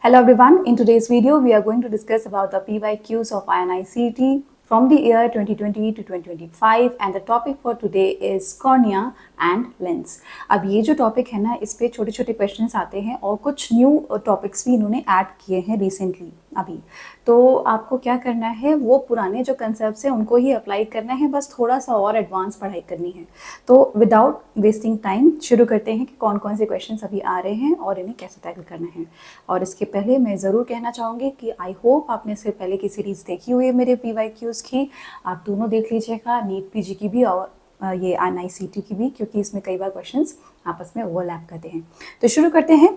Hello everyone, in today's video we are going to discuss about the PYQs of INICET from the year 2020 to 2025 and the topic for today is cornea and lens. अब ये जो topic है ना, इस पे छोटे छोटे questions आते हैं और कुछ न्यू टॉपिक्स भी इन्होंने ऐड किए हैं रिसेंटली अभी। तो आपको क्या करना है, वो पुराने जो कंसेप्ट्स हैं उनको ही अप्लाई करना है, बस थोड़ा सा और एडवांस पढ़ाई करनी है। तो विदाउट वेस्टिंग टाइम शुरू करते हैं कि कौन कौन से क्वेश्चंस अभी आ रहे हैं और इन्हें कैसे टैकल करना है। और इसके पहले मैं ज़रूर कहना चाहूँगी कि आई होप आपने इससे पहले की सीरीज़ देखी हुई है मेरे PYQs की, आप दोनों देख लीजिएगा, नीट PG की भी और ये INICET की भी, क्योंकि इसमें कई बार क्वेश्चंस आपस में ओवरलैप करते हैं। तो शुरू करते हैं।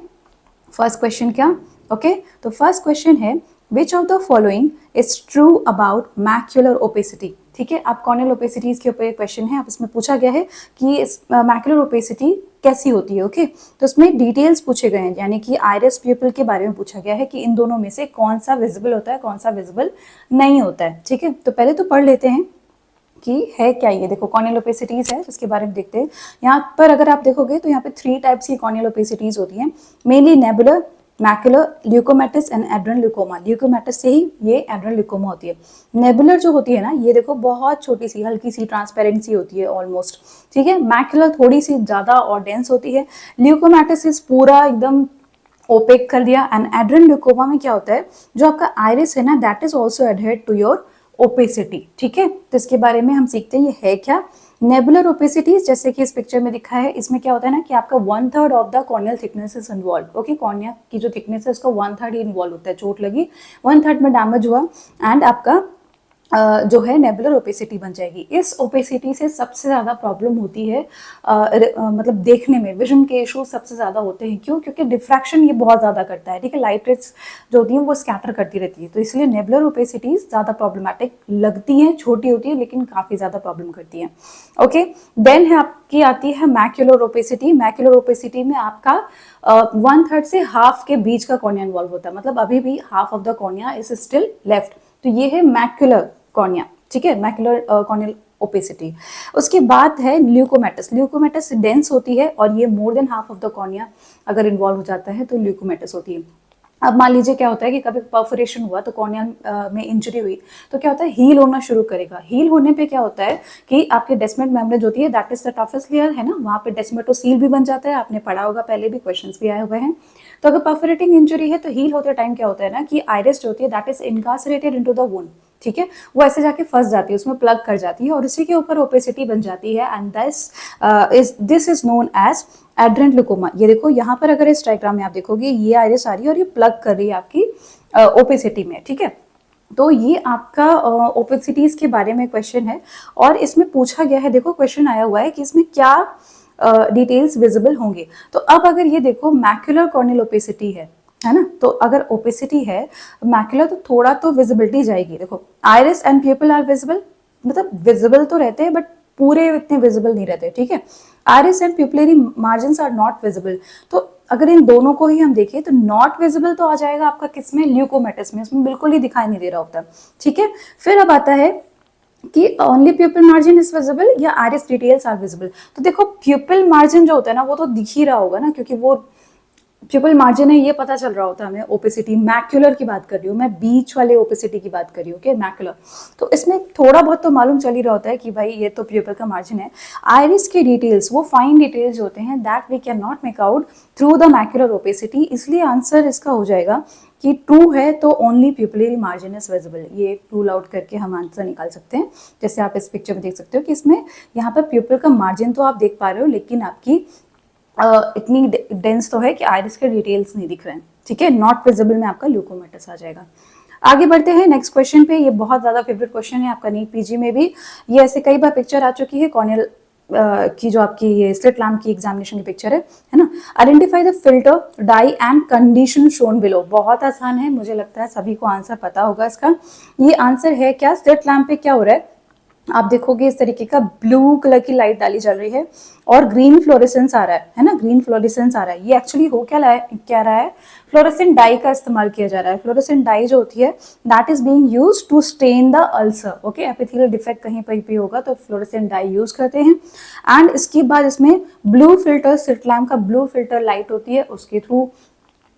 फर्स्ट क्वेश्चन क्या, ओके तो फर्स्ट क्वेश्चन है which of the following is true about macular opacity. ठीक है, आप कॉर्नियल ओपेसिटीज के ऊपर एक क्वेश्चन है, आप इसमें पूछा गया है कि मैक्यूलर ओपेसिटी कैसी होती है। ओके तो इसमें डिटेल्स पूछे गए हैं, यानी कि आइरिस प्यूपिल के बारे में पूछा गया है कि इन दोनों में से कौन सा विजिबल होता है, कौन सा विजिबल नहीं होता है। ठीक है, तो पहले तो पढ़ लेते हैं कि है क्या ये। देखो कॉर्नियल ओपेसिटीज है, इसके बारे में देखते हैं। यहाँ पर अगर आप देखोगे तो यहाँ पे 3 टाइप्स की कॉर्नियल ओपेसिटीज होती हैं, mainly nebular, macular, leucomatous and adherent leucoma. Leucomatous से ही ये एड्रेनल ल्यूकोमा होती है। नेबुलर जो होती है ना, ये देखो बहुत छोटी सी हल्की सी ट्रांसपेरेंसी होती है ऑलमोस्ट। ठीक है, मैक्युलर थोड़ी सी ज़्यादा और डेंस होती है। ल्यूकोमेटिस इस पूरा एकदम ओपेक कर दिया। एंड एड्रेनल ल्यूकोमा में क्या होता है, जो आपका आइरिस है ना, दैट इज ऑल्सो एडहेड टू योर ओपेसिटी। ठीक है, तो इसके बारे में हम सीखते हैं ये है क्या। नेबुलर ओपेसिटीज जैसे कि इस पिक्चर में दिखा है, इसमें क्या होता है ना कि आपका 1/3 of the corneal thickness is involve. Okay, cornea की जो थिकनेस है उसका 1/3 ही इन्वॉल्व होता है। चोट लगी, 1/3 में डैमेज हुआ एंड आपका जो है नेबुलर ओपेसिटी बन जाएगी। इस ओपेसिटी से सबसे ज़्यादा प्रॉब्लम होती है, मतलब देखने में विजन के इशू सबसे ज़्यादा होते हैं। क्यों? क्योंकि डिफ्रैक्शन ये बहुत ज़्यादा करता है। ठीक है, लाइट रेट्स जो होती हैं वो स्कैटर करती रहती है, तो इसलिए नेबुलर ओपेसिटीज ज़्यादा प्रॉब्लमैटिक लगती हैं। छोटी होती है लेकिन काफ़ी ज़्यादा प्रॉब्लम करती हैं। ओके, देन है आपकी आती है मैक्युलर ओपेसिटी। मैक्युलर ओपेसिटी में आपका 1/3 से हाफ के बीच का कॉर्निया इन्वॉल्व होता है, मतलब अभी भी half of the cornea is still left. तो ये है मैक्युलर कॉर्निया। ठीक है, मैक्युलर कॉर्नियल ओपेसिटी। उसके बाद है ल्यूकोमेटिस। ल्यूकोमेटिस डेंस होती है और ये more than half of the cornea अगर इन्वॉल्व हो जाता है तो ल्यूकोमेटिस होती है। अब मान लीजिए क्या होता है कि कभी परफोरेशन हुआ तो कॉर्निया में इंजरी हुई, तो क्या होता है हील होना शुरू करेगा। हील होने पे क्या होता है कि आपके डेस्मेट मेम्ब्रेन होती है, that is the toughest layer है ना, वहाँ पे डेस्मेटोसील भी बन जाता है। आपने पढ़ा होगा, पहले भी क्वेश्चंस भी आए हुए हैं। तो अगर परफोरेटिंग इंजरी है तो हील होते टाइम क्या होता है ना कि आइरिस जो होती है that is incarcerated into the wound. ठीक है, वो ऐसे जाके फंस जाती है, उसमें प्लग कर जाती है और उसी के ऊपर ओपेसिटी बन जाती है and this is known as adherent leucoma. ये देखो यहाँ पर अगर इस डायग्राम में आप देखोगे, ये आइरिस आ रही है और ये प्लग कर रही है आपकी ओपेसिटी में। ठीक है, तो ये आपका ओपेसिटीज के बारे में क्वेश्चन है और इसमें पूछा गया है, देखो क्वेश्चन आया हुआ है कि इसमें क्या डिटेल्स विजिबल होंगे। तो अब अगर ये देखो मैक्युलर कॉर्नियल ओपेसिटी है ना, तो अगर ओपेसिटी है मैक्युलर तो थोड़ा तो विजिबिलिटी जाएगी। देखो iris and pupil are visible, मतलब विजिबल तो रहते हैं बट पूरे इतने विजिबल नहीं रहते। ठीक है, iris and pupillary margins are not visible. तो अगर इन दोनों को ही हम देखें तो नॉट विजिबल तो आ जाएगा आपका किसमें, ल्यूकोमेटिस में, इसमें बिल्कुल ही दिखाई नहीं दे रहा होता। ठीक है, फिर अब आता है कि ओनली प्यूपिल मार्जिन इज विजिबल या आइरिस डिटेल्स आर विजिबल। तो देखो प्यूपिल मार्जिन जो होता है ना वो तो दिख ही रहा होगा ना, क्योंकि वो प्यूपिल मार्जिन है, ये पता चल रहा होता है हमें। ओपेसिटी मैक्युलर की बात कर रही हूँ मैं, बीच वाले ओपेसिटी की बात कर रही हूँ, ओके मैक्युलर। तो इसमें थोड़ा बहुत तो मालूम चल ही रहा होता है कि भाई ये तो प्यूपिल का मार्जिन है। आइरिस के डिटेल्स, वो फाइन डिटेल्स होते हैं, that we can not make out through the macular opacity. इसलिए आंसर इसका हो जाएगा कि ट्रू है तो only pupillary margin is visible. ये रूल आउट करके हम आंसर निकाल सकते हैं। जैसे आप इस पिक्चर में देख सकते हो कि इसमें यहाँ पर प्यूपिल का मार्जिन तो आप देख पा रहे हो, लेकिन आपकी इतनी डेंस तो है कि आइरिस के डिटेल्स नहीं दिख रहे हैं। ठीक है, नॉट विजिबल में आपका ल्यूकोमेटिस आ जाएगा। आगे बढ़ते हैं नेक्स्ट क्वेश्चन पे। ये बहुत ज्यादा फेवरेट क्वेश्चन है आपका नीट PG में भी, ये ऐसे कई बार पिक्चर आ चुकी है कॉर्नियल की, जो आपकी ये स्लिट लैम्प की एग्जामिनेशन की पिक्चर है ना। Identify the filter, dye and condition shown below. बहुत आसान है, मुझे लगता है सभी को आंसर पता होगा इसका। ये आंसर है क्या, स्लिट लैम्प पे क्या हो रहा है, आप देखोगे इस तरीके का ब्लू कलर की लाइट डाली चल रही है और ग्रीन फ्लोरेसेंस आ रहा है ना, ग्रीन फ्लोरेसेंस आ रहा है। ये एक्चुअली हो क्या रहा है, फ्लोरेसेंट डाई का इस्तेमाल किया जा रहा है। फ्लोरेसेंट डाई जो होती है that is being used to stain the ulcer. Okay, epithelial defect कहीं पर भी होगा तो फ्लोरेसेंट डाई यूज करते हैं। एंड इसके बाद इसमें ब्लू फिल्टर, स्लिट लैम्प का ब्लू फिल्टर लाइट होती है, उसके थ्रू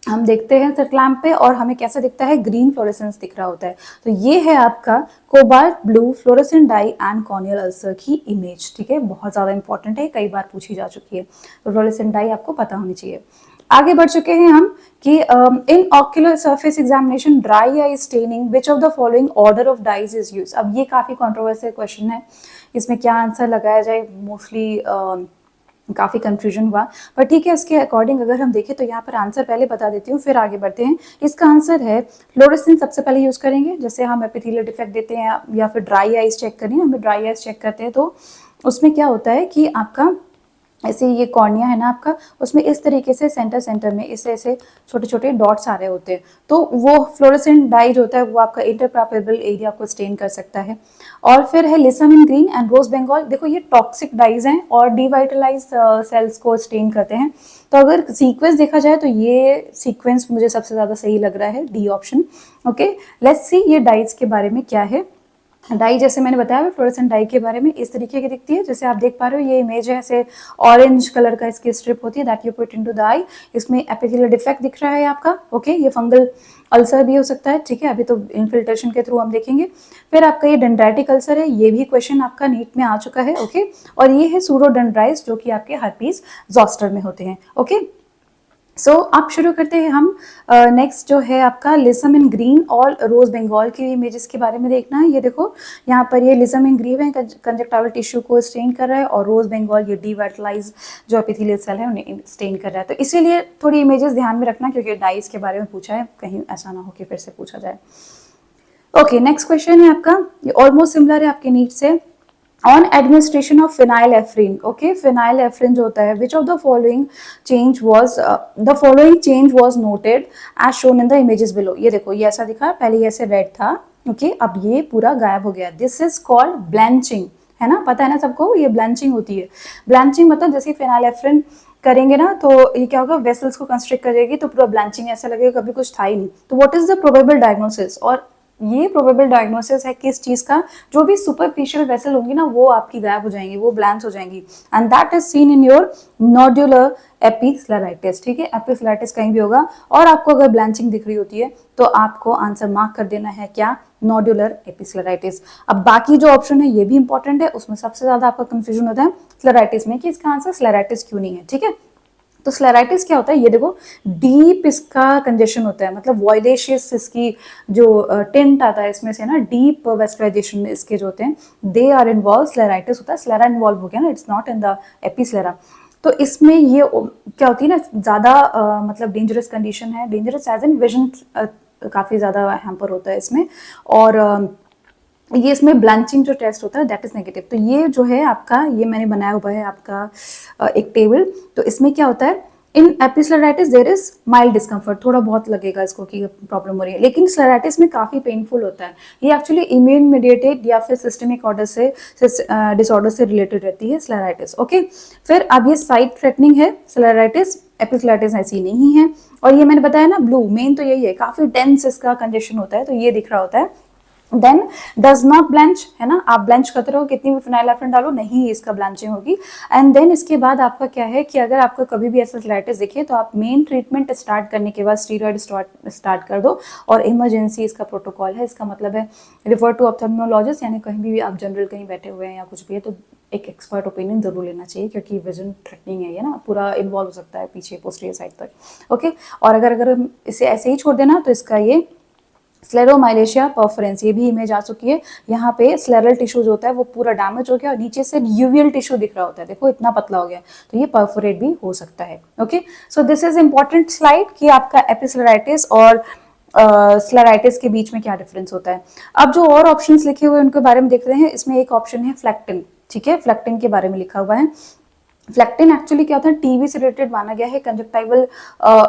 हम देखते हैं स्लिट लैम्प पे और हमें कैसा दिखता है, ग्रीन फ्लोरेसेंस दिख रहा होता है। तो ये है आपका cobalt blue fluorescent dye and corneal ulcer की इमेज, ठीक है, बहुत ज़्यादा इंपॉर्टेंट है, कई बार पूछी जा चुकी है, तो फ्लोरेसेंट डाई आपको पता होनी चाहिए। आगे बढ़ चुके हैं हम कि in ocular surface examination dry eye staining which of the following order of dyes is use. अब ये काफ़ी कॉन्ट्रोवर्शियल क्वेश्चन है, इसमें क्या आंसर लगाया जाए, मोस्टली काफ़ी कंफ्यूजन हुआ, पर ठीक है, उसके अकॉर्डिंग अगर हम देखें तो यहाँ पर आंसर पहले बता देती हूँ, फिर आगे बढ़ते हैं। इसका आंसर है फ्लोरेसेंस सबसे पहले यूज़ करेंगे, जैसे हम एपिथेलियल डिफेक्ट देते हैं या फिर ड्राई आइज चेक करें, हम ड्राई आइज चेक करते हैं तो उसमें क्या होता है कि आपका ऐसे ये कॉर्निया है ना आपका, उसमें इस तरीके से सेंटर में इससे ऐसे छोटे छोटे डॉट्स आ रहे होते हैं, तो वो फ्लोरेसेंट डाई जो होता है वो आपका इंटरप्रापेबल एरिया को स्टेन कर सकता है। और फिर है लिसामिन ग्रीन एंड रोज बंगाल, देखो ये टॉक्सिक डाइज हैं और डिवाइटलाइज सेल्स को स्टेन करते हैं। तो अगर सीक्वेंस देखा जाए तो ये सीक्वेंस मुझे सबसे ज़्यादा सही लग रहा है, D option. Okay, let's see ये डाइज के बारे में क्या है। डाई जैसे मैंने बताया फ्लोरेसेंट डाई के बारे में इस तरीके की दिखती है, जैसे आप देख पा रहे हो ये इमेज है, ऐसे ऑरेंज कलर का इसकी स्ट्रिप होती है that you put into the eye. इसमें एपिथेलियल डिफेक्ट दिख रहा है आपका, ओके, ये फंगल अल्सर भी हो सकता है, ठीक है, अभी तो इन्फिल्ट्रेशन के थ्रू हम देखेंगे। फिर आपका ये डेंड्राइटिक अल्सर है, ये भी क्वेश्चन आपका नीट में आ चुका है, ओके। और ये है सूडोडेंड्राइट्स जो कि आपके हर्पीज जोस्टर में होते हैं, ओके। सो अब शुरू करते हैं हम। नेक्स्ट जो है आपका लिसामिन ग्रीन और रोज बंगाल की इमेजेस के बारे में देखना है। ये देखो यहाँ पर ये लिसामिन ग्रीन है, कंजक्टाइवल टिश्यू को स्टेन कर रहा है, और रोज बंगाल ये डिवाइटलाइज जो एपिथेलियल सेल है उन्हें स्टेन कर रहा है। तो इसीलिए थोड़ी इमेजेस ध्यान में रखना, क्योंकि डाइज के बारे में पूछा है, कहीं ऐसा ना हो कि फिर से पूछा जाए। ओके, नेक्स्ट क्वेश्चन है आपका, ये ऑलमोस्ट सिमिलर है आपके नीट से। On administration of phenylephrine, okay, phenylephrine जो होता है, which of the following change was noted as shown in the images below. ये देखो ये ऐसा दिखा, पहले ये ऐसे रेड था, ओके, अब ये पूरा गायब हो गया, दिस इज कॉल्ड ब्लैंचिंग, है ना, पता है ना सबको, ये ब्लैंचिंग होती है। ब्लैंचिंग मतलब जैसे फिनाइलएफ्रिन करेंगे ना तो ये क्या होगा, वेसल्स को कंस्ट्रिक्ट करेगी, तो पूरा ब्लैंचिंग ऐसा लगेगा कभी कुछ था ही नहीं। तो what is the probable diagnosis, और ये प्रोबेबल डायग्नोसिस है किस चीज का, जो भी सुपरफिशियल वेसल होंगी ना वो आपकी गायब हो जाएंगी, वो ब्लैंच हो जाएंगी, and that is seen in your nodular एपिस्क्लेराइटिस, ठीक है, एपिस्क्लेराइटिस कहीं भी होगा और आपको अगर ब्लैंचिंग दिख रही होती है तो आपको आंसर मार्क कर देना है क्या, नोड्यूलर एपिस्क्लेराइटिस। अब बाकी जो ऑप्शन है ये भी इंपॉर्टेंट है, उसमें सबसे ज्यादा आपका कंफ्यूजन होता है स्क्लेराइटिस में कि इसका आंसर स्क्लेराइटिस क्यों नहीं है, ठीक है। तो स्क्लेराइटिस क्या होता है, ये देखो डीप इसका कंजेशन होता है, मतलब वॉइडेशियस इसकी जो टिंट आता है इसमें से ना, डीप वेस्कुलाइजेशन इसके जो होते हैं दे आर इन्वॉल्व, स्क्लेराइटिस होता है, स्क्लेरा इन्वॉल्व हो गया ना, इट्स नॉट इन द एपिस्क्लेरा। तो इसमें ये क्या होती है ना, ज़्यादा मतलब डेंजरस कंडीशन है, डेंजरस एज इन विजन काफ़ी ज़्यादा हैम्पर होता है इसमें, और ये इसमें ब्लैंचिंग जो टेस्ट होता है दैट इज नेगेटिव। तो ये जो है आपका, ये मैंने बनाया हुआ है आपका एक टेबल, तो इसमें क्या होता है, in episcleritis there is mild discomfort, थोड़ा बहुत लगेगा इसको कि प्रॉब्लम हो रही है, लेकिन स्क्लेराइटिस में काफी पेनफुल होता है। ये एक्चुअली इम्यून मीडिएटेड या फिर सिस्टमिक ऑर्डर से डिसऑर्डर से रिलेटेड रहती है स्क्लेराइटिस, ओके। फिर अब ये साइड थ्रेटनिंग है स्क्लेराइटिस, एपिस्क्लेराइटिस ऐसी नहीं है। और ये मैंने बताया ना ब्लू, मेन तो यही है, काफी डेंस इसका कंजेशन होता है, तो ये दिख रहा होता है। देन डज नॉट ब्लैंच, है ना, आप ब्लैंच करते रहो, कितनी भी फिनाइलएफ्रिन डालो नहीं इसका ब्लैंचिंग होगी। एंड देन इसके बाद आपका क्या है कि अगर आपको कभी भी ऐसा स्क्लेराइटिस दिखे तो आप मेन ट्रीटमेंट स्टार्ट करने के बाद स्टीरॉयड स्टार्ट कर दो, और इमरजेंसी इसका प्रोटोकॉल है, इसका मतलब है रिफर टू ऑप्थेल्मोलॉजिस्ट, यानी कहीं भी आप जनरल कहीं बैठे हुए हैं या कुछ भी है तो एक एक्सपर्ट ओपिनियन जरूर लेना चाहिए, क्योंकि विजन थ्रेटनिंग है ये ना, पूरा इन्वॉल्व हो सकता है पीछे पोस्टीरियर साइड तक, ओके। और अगर हम इसे ऐसे ही छोड़ देना तो इसका ये स्लेरोमाइलेशिया परफरेंस, ये भी इमेज आ चुकी है, यहाँ पे स्लेरल टिश्यू जो होता है वो पूरा डैमेज हो गया और नीचे से यूवियल टिश्यू दिख रहा होता है, देखो इतना पतला हो गया, तो ये परफोरेट भी हो सकता है, okay. So this is important slide कि आपका एपिस्क्लेराइटिस और स्क्लेराइटिस के बीच में क्या डिफरेंस होता है। अब जो और ऑप्शंस लिखे हुए हैं उनके बारे में देख रहे हैं, इसमें एक ऑप्शन है फ्लेक्टिन, ठीक है, फ्लेक्टिन के बारे में लिखा हुआ है। फ्लेक्टिन एक्चुअली क्या होता है, टीबी से रिलेटेड माना गया है, कंजक्टाइवल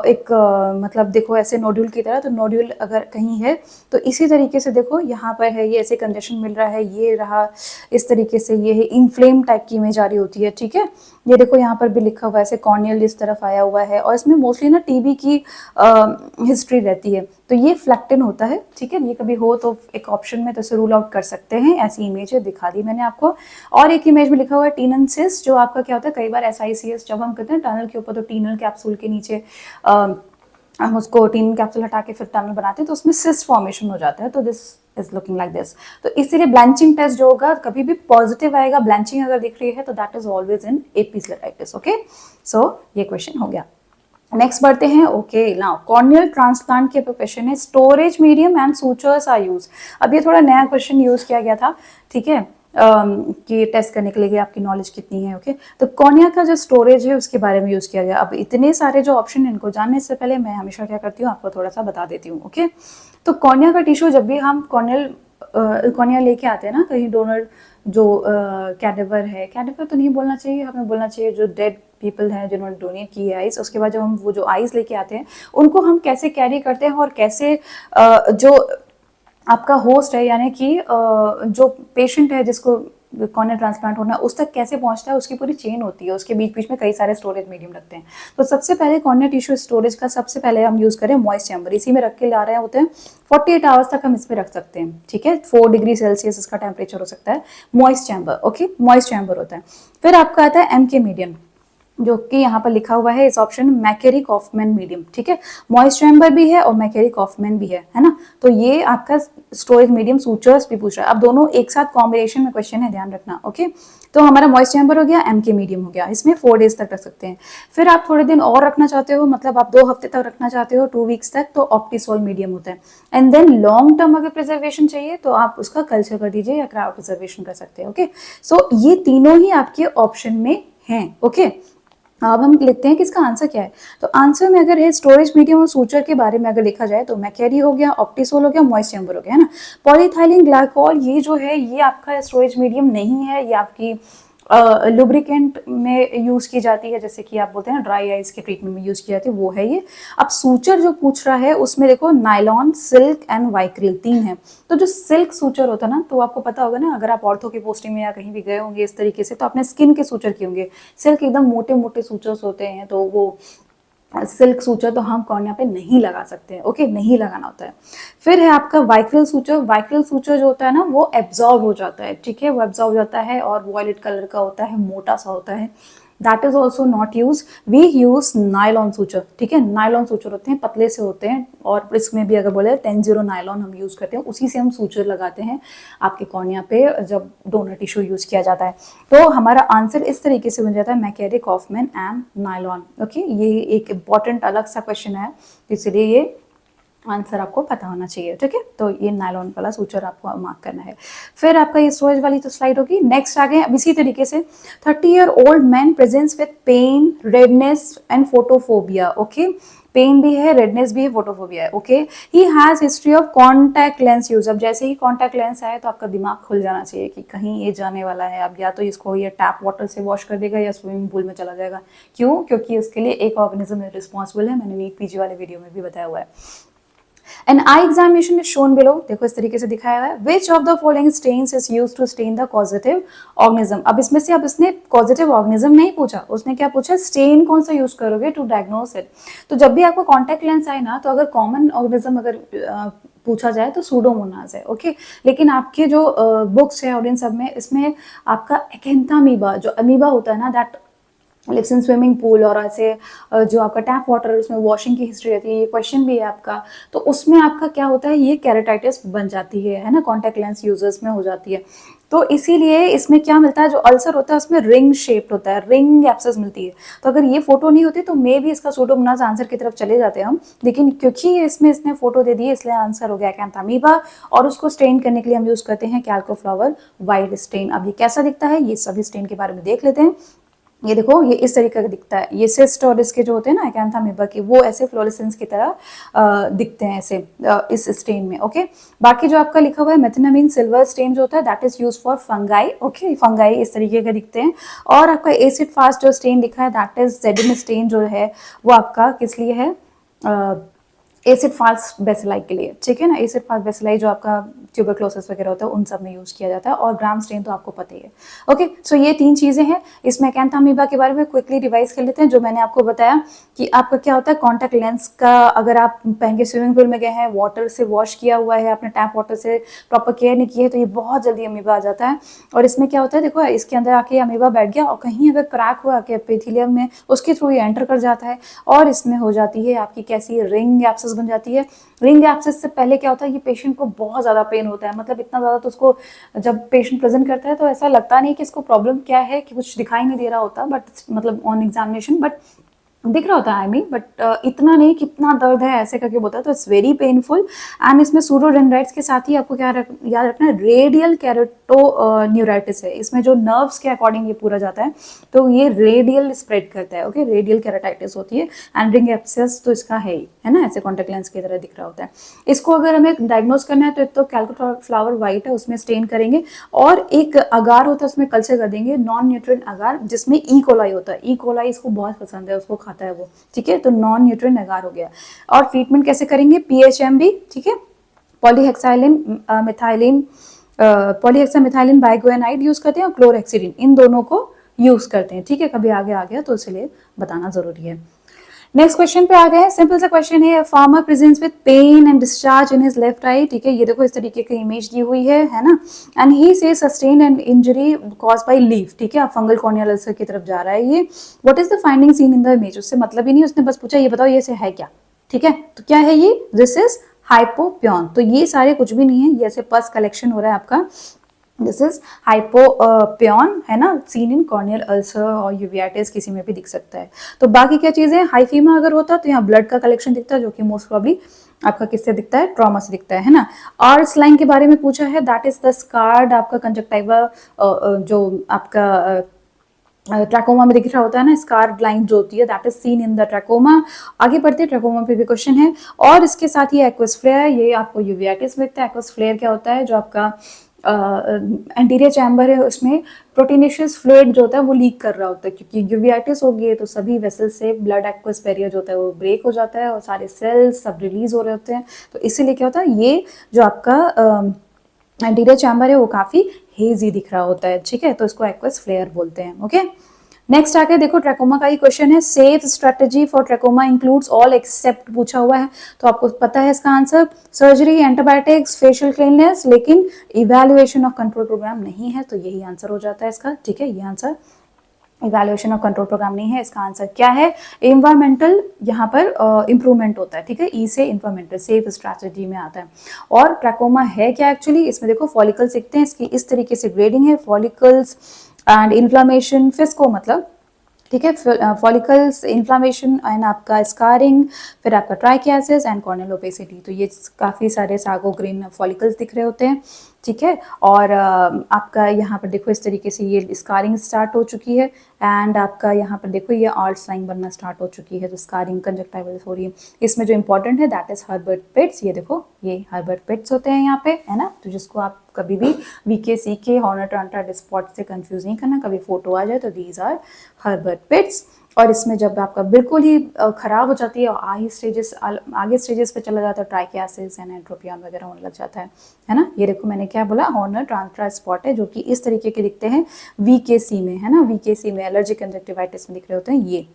एक मतलब देखो ऐसे नोड्यूल की तरह, तो नोड्यूल अगर कहीं है तो इसी तरीके से देखो यहाँ पर है, ये ऐसे कंजेशन मिल रहा है, ये रहा इस तरीके से, ये है इन्फ्लेम टाइप की इमेज आ रही होती है, ठीक है। ये देखो यहाँ पर भी लिखा हुआ है ऐसे कॉर्नियल इस तरफ आया हुआ है, और इसमें मोस्टली ना टीबी की हिस्ट्री रहती है, तो ये फ्लेक्टिन होता है, ठीक है। ये कभी हो तो एक ऑप्शन में तो इसे रूल आउट कर सकते हैं, ऐसी इमेज है, दिखा दी मैंने आपको। और एक इमेज में लिखा हुआ है टीननसिस, जो आपका क्या होता है, कई बार SICS जब हम करते हैं टनल के ऊपर तो टीनल कैप्सूल के नीचे हम उसको टीन कैप्सूल हटा के फिर टनल बनाते हैं तो उसमें सिस्ट फॉर्मेशन हो जाता है, तो this is looking like this. तो इसीलिए ब्लैंचिंग टेस्ट जो होगा कभी भी पॉजिटिव आएगा, ब्लैंचिंग अगर दिख रही है तो that is always in episcleritis. Okay, so ये क्वेश्चन हो गया। नेक्स्ट बढ़ते हैं। ओके, नाउ कॉर्नियल ट्रांसप्लांट के क्वेश्चन है storage medium and sutures are use. अब ये थोड़ा नया क्वेश्चन यूज किया गया था, ठीक है, कि टेस्ट करने के लिए कि आपकी नॉलेज कितनी है। ओके, तो कॉर्निया का जो स्टोरेज है उसके बारे में यूज किया गया। अब इतने सारे जो ऑप्शन इनको जानने से पहले मैं हमेशा क्या करती हूँ, आपको थोड़ा सा बता देती हूँ। ओके, तो कॉर्निया का टिश्यू जब भी हम कॉर्निया लेके आते हैं ना, कहीं डोनर जो कैडेवर है, कैडेवर तो नहीं बोलना चाहिए, हमें बोलना चाहिए जो डेड पीपल हैं जिन्होंने डोनेट की है आइस, उसके बाद जब हम वो जो आइस लेके आते हैं उनको हम कैसे कैरी करते हैं और कैसे जो आपका होस्ट है यानी कि जो पेशेंट है जिसको कॉर्निया ट्रांसप्लांट होना है उस तक कैसे पहुंचता है, उसकी पूरी चेन होती है, उसके बीच बीच में कई सारे स्टोरेज मीडियम रखते हैं। तो सबसे पहले कॉर्निया टिश्यू स्टोरेज का सबसे पहले हम यूज करें मॉइस्ट चैम्बर, इसी में रख के ला रहे होते हैं 48 आवर्स तक हम इसमें रख सकते हैं, ठीक है, 4 डिग्री सेल्सियस इसका टेम्परेचर हो सकता है, moist chamber. Okay, moist chamber होता है। फिर आपका आता है एमके मीडियम, जो कि यहाँ पर लिखा हुआ है इस ऑप्शन मैकेरी कॉफमैन मीडियम, ठीक है, मॉइस्ट चैम्बर भी है और मैकेरी कॉफमैन भी है ना। तो ये आपका स्टोरेज मीडियम सूचर्स भी पूछ रहा है। अब दोनों एक साथ कॉम्बिनेशन में क्वेश्चन है, ध्यान रखना। ओके, तो हमारा मॉइस्ट चैम्बर हो गया, एमके मीडियम हो गया, इसमें 4 डेज तक रख सकते हैं। फिर आप थोड़े दिन और रखना चाहते हो, मतलब आप 2 हफ्ते तक रखना चाहते हो, 2 वीक्स तक, तो ऑप्टिसोल मीडियम होता है। एंड देन लॉन्ग टर्म अगर प्रिजर्वेशन चाहिए तो आप उसका कल्चर कर दीजिए या क्रायो प्रिजर्वेशन कर सकते हैं। ओके, सो ये तीनों ही आपके ऑप्शन में हैं। ओके, अब हम लिखते हैं कि इसका आंसर क्या है। तो आंसर में अगर है स्टोरेज मीडियम और सूचर के बारे में अगर लिखा जाए तो मैकेरी हो गया, ऑप्टिसोल हो गया, मॉइस्ट चैम्बर हो गया, है ना। पॉलीथाइलिन ग्लाइकोल ये जो है ये आपका स्टोरेज मीडियम नहीं है, ये आपकी लुब्रिकेंट में यूज की जाती है, जैसे कि आप बोलते हैं ना ड्राई आइस के ट्रीटमेंट में यूज की जाती है, वो है ये। अब सूचर जो पूछ रहा है उसमें देखो नायलॉन, सिल्क एंड वाइक्रिल 3 है। तो जो सिल्क सूचर होता है ना, तो आपको पता होगा ना, अगर आप ऑर्थो की पोस्टिंग में या कहीं भी गए होंगे इस तरीके से तो आपने स्किन के सूचर किए होंगे। सिल्क एकदम मोटे मोटे सूचर्स होते हैं, तो वो सिल्क सूचर तो हम कॉर्निया पे नहीं लगा सकते हैं। ओके, नहीं लगाना होता है। फिर है आपका वाइक्रिल सूचर। वाइक्रिल सूचर जो होता है ना वो एब्जॉर्ब हो जाता है, ठीक है, वो एब्जॉर्ब हो जाता है और वॉयलेट कलर का होता है, मोटा सा होता है, that is also not use. We use nylon suture, ठीक है, नायलॉन सूचर होते हैं, पतले से होते हैं, और इसमें भी अगर बोले 10-0 नायलॉन हम यूज करते हैं, उसी से हम सूचर लगाते हैं आपके कॉर्निया पे जब डोनर टिश्यू यूज किया जाता है। तो हमारा आंसर इस तरीके से बन जाता है मैकेरी कॉफमैन एंड नायलॉन। ओके, ये एक इंपॉर्टेंट अलग सा क्वेश्चन है, इसलिए ये आंसर आपको पता होना चाहिए, ठीक है। तो ये नायलॉन वाला सूचर आपको मार्क करना है। फिर आपका ये स्टोरेज वाली तो स्लाइड होगी। नेक्स्ट आ गए अब इसी तरीके से 30-year-old man presents with pain, redness and photophobia. Okay, pain भी है, रेडनेस भी है, फोटोफोबिया है। Okay, he has history of contact lens use. अब जैसे ही कॉन्टैक्ट लेंस आए तो आपका दिमाग खुल जाना चाहिए कि कहीं ये जाने वाला है। अब या तो इसको ये टैप वाटर से वॉश कर देगा या स्विमिंग पूल में चला जाएगा। क्यों? क्योंकि उसके लिए एक ऑर्गेनिज्म रिस्पॉन्सिबल है, मैंने नीट पीजी वाले वीडियो में भी बताया हुआ है। An eye examination is shown below। देखो इस तरीके से दिखाया हुआ है। Which of the following stains is used to stain the causative organism। अब इसमें से अब इसने causative organism नहीं पूछा, उसने क्या पूछा, स्टेन कौन सा यूज करोगे टू डायग्नोस इट। तो जब भी आपको कॉन्टैक्ट लेंस आए ना, तो अगर कॉमन ऑर्गेनिज्म अगर पूछा जाए तो सूडोमोनास है। ओके, लेकिन आपके जो बुक्स है और इन सब में इसमें आपका एक्यांथामीबा, जो अमीबा होता है ना, that lives in swimming pool, और ऐसे जो आपका टैप वाटर है उसमें वॉशिंग की हिस्ट्री रहती है, ये क्वेश्चन भी है आपका। तो उसमें आपका क्या होता है, ये केराटाइटिस बन जाती है ना, कॉन्टैक्ट लेंस यूजर्स में हो जाती है। तो इसीलिए इसमें क्या मिलता है, जो अल्सर होता है उसमें रिंग शेप्ड होता है, रिंग एब्सेस मिलती है। तो अगर ये फोटो नहीं होती तो मे भी इसका सूडोमोनास आंसर की तरफ चले जाते हैं हम, लेकिन क्योंकि इसमें इसने फोटो दे दी इसलिए आंसर हो गया एक्यांथामीबा। और उसको स्टेन करने के लिए हम यूज करते हैं कैल्कोफ्लावर वाइट स्टेन। अब ये कैसा दिखता है, ये सभी स्टेन के बारे में देख लेते हैं। ये देखो, ये इस तरीके का दिखता है। ये सिस्ट और इसके जो होते हैं ना एक्यांथामीबा के, वो ऐसे फ्लोरेसेंस की तरह दिखते हैं ऐसे इस स्टेन में। ओके, बाकी जो आपका लिखा हुआ है मेथिनामिन सिल्वर स्टेन जो होता है that is use for fungi. Okay, fungi इस तरीके के दिखते हैं। और आपका एसिड फास्ट जो स्टेन लिखा है दैट इज जेडिन स्टेन जो है वो आपका किस लिए है, एसिड फास्ट बेसिलाई के लिए, ठीक है ना। एसिड फास्ट बेसिलाई जो आपका ट्यूबरक्लोसिस वगैरह होता है उन सब में यूज किया जाता है, और ग्राम स्ट्रेन तो आपको पता ही है। ओके, सो ये 3 चीजें हैं। इसमें अकैंथा अमीबा के बारे में क्विकली रिवाइज कर लेते हैं। जो मैंने आपको बताया कि आपका क्या होता है, कॉन्टैक्ट लेंस का अगर आप पहन के स्विमिंग पूल में गए हैं, वाटर से वॉश किया हुआ है, आपने टैप वाटर से प्रॉपर केयर नहीं की है, तो ये बहुत जल्दी अमीबा आ जाता है। और इसमें क्या होता है, देखो इसके अंदर आके अमीबा बैठ गया और कहीं अगर क्रैक हुआ के एपिथेलियम में, उसके थ्रू ये एंटर कर जाता है और इसमें हो जाती है आपकी कैसी रिंग एब्सेस बन जाती है। रिंग एब्सेस से पहले क्या होता है, ये पेशेंट को बहुत ज़्यादा पेन होता है, मतलब इतना ज़्यादा तो उसको जब पेशेंट प्रेजेंट करता है तो ऐसा लगता नहीं कि इसको प्रॉब्लम क्या है, कि कुछ दिखाई नहीं दे रहा होता, बट मतलब ऑन एग्जामिनेशन बट दिख रहा होता है, आई मीन, बट इतना नहीं कितना दर्द है ऐसे करके बोलता है, तो इट्स वेरी पेनफुल। एंड इसमें सूडोडेंड्राइट्स के साथ ही आपको क्या याद रखना है, रेडियल कैरोटो न्यूराइटिस है। इसमें जो नर्व्स के अकॉर्डिंग ये पूरा जाता है, तो ये रेडियल स्प्रेड करता है। ओके, रेडियल कैरोटाइटिस होती है। एंड रिंग एब्सेस तो इसका है ही, है ना, ऐसे कॉन्टेक्ट लेंस की तरह दिख रहा होता है। इसको अगर हमें डायग्नोज करना है तो एक तो कैलकुफ्लावर व्हाइट है, उसमें स्टेन करेंगे, और एक अगार होता है उसमें कल्चर कर देंगे, नॉन न्यूट्रिएंट अगार, जिसमें ई कोलाई होता है। ई कोलाई इसको बहुत पसंद है, उसको खाता है वो, ठीक है। तो नॉन न्यूट्रिएंट अगार हो गया। और ट्रीटमेंट कैसे करेंगे, पीएचएमबी, ठीक है, पॉलीहेक्साइलिन मिथाइलिन, पॉलीहेक्सामिथाइलिन बाइगोएनाइड यूज करते हैं, और क्लोरहेक्सिडिन, इन दोनों को यूज करते हैं, ठीक है। कभी आगे आ गया तो इसलिए बताना जरूरी है। नेक्स्ट क्वेश्चन पे आ गए हैं। सिंपल सा क्वेश्चन है, farmer presents with pain and discharge in his left eye, ठीक है। ये देखो इस तरीके की इमेज दी हुई है ना। एंड ही से sustain and injury cause by leaf, ठीक है। अब फंगल कॉर्नियल अल्सर की तरफ जा रहा है ये। What is the finding seen in the image, उससे मतलब ही नहीं, उसने बस पूछा ये बताओ ये से है क्या, ठीक है। तो क्या है ये, दिस इज हाइपोप्योन। तो ये सारे कुछ भी नहीं है, ये ऐसे पस कलेक्शन हो रहा है आपका। दिस इज हाइपोप्योन, है ना, सीन इन कॉर्नियल अल्सर और यूवियाटिस किसी में भी दिख सकता है। तो बाकी क्या चीज़ है, हाइफीमा अगर होता तो यहाँ ब्लड का कलेक्शन दिखता है, जो कि मोस्ट प्रॉब्ली आपका किससे दिखता है, ट्रॉमा से दिखता है ना। और स्लाइन के बारे में पूछा है, दैट इज द स्कार्ड आपका कंजक्टाइवा, जो आपका ट्रैकोमा में दिख रहा होता है ना, स्कार लाइन जो होती है, that is seen in the trachoma. आगे बढ़ते हैं, ट्रैकोमा पे भी क्वेश्चन है। और इसके साथ ही एक्वस फ्लेयर, ये आपको यूवियाटिस में दिखता है। एक्वस फ्लेयर क्या होता है, जो आपका एंटीरियर चैम्बर है, उसमें प्रोटीनेशियस फ्लूइड जो होता है वो लीक कर रहा होता है, क्योंकि यूवियाटिस होगी है तो सभी वेसल से ब्लड एक्वस बैरियर जो होता है वो ब्रेक हो जाता है और सारे सेल्स सब रिलीज हो रहे होते हैं। तो इसीलिए क्या होता है, ये जो आपका एंटीरियर चैम्बर है वो काफी हेजी दिख रहा होता है, ठीक है। तो इसको एक्वस फ्लेयर बोलते हैं। ओके, नेक्स्ट आके देखो, ट्रैकोमा का ही क्वेश्चन है। SAFE strategy for trachoma includes all except पूछा हुआ है, तो आपको पता है इसका answer, surgery, antibiotics, facial cleanness, लेकिन इवैल्यूएशन ऑफ कंट्रोल प्रोग्राम नहीं है, तो यही आंसर हो जाता है इसका, ठीक है। ये answer evaluation of control programme नहीं है, इसका आंसर क्या है, इन्वायरमेंटल, यहाँ पर इंप्रूवमेंट होता है, ठीक है। ई से इन्वायरमेंटल सेफ स्ट्रैटेजी में आता है। और ट्रैकोमा है क्या एक्चुअली, इसमें देखो फॉलिकल्स दिखते हैं, इसकी इस तरीके से ग्रेडिंग है, फॉलिकल्स एंड इन्फ्लामेशन, फिस्को मतलब, ठीक है, फॉलिकल्स, इन्फ्लामेशन एंड आपका स्कारिंग, फिर आपका ट्राइकियासिस एंड कॉर्नियल ओपेसिटी। तो ये काफ़ी सारे सागो ग्रीन फॉलिकल्स दिख रहे होते हैं, ठीक है। और आपका यहाँ पर देखो इस तरीके से ये स्कारिंग स्टार्ट हो चुकी है, एंड आपका यहाँ पर देखो ये आर्ट्स लाइन बनना स्टार्ट हो चुकी है, तो स्कारिंग कंजक्टाइवल्स हो रही है। इसमें जो इंपॉर्टेंट है दैट इज हर्बर्ट पिट्स, ये देखो ये हर्बर्ट पिट्स होते हैं यहाँ पे, है ना। तो जिसको आप कभी भी वीकेसी के हॉर्नर ट्रांटा स्पॉट से कंफ्यूज नहीं करना, कभी फोटो आ जाए तो दीज आर हर्बर्ट पिट्स। और इसमें जब आपका बिल्कुल ही खराब हो जाती है और आगे स्टेजेस पे चला जाता है, ट्राइकियासिस एंड एंट्रोपियन वगैरह होने लग जाता है ना। ये देखो मैंने क्या बोला, हॉर्नर ट्रांटा स्पॉट है, जो कि इस तरीके के दिखते हैं वीकेसी में, है ना। वीकेसी में एलर्जिक कंजक्टिवाइटिस में दिख रहे होते हैं ये।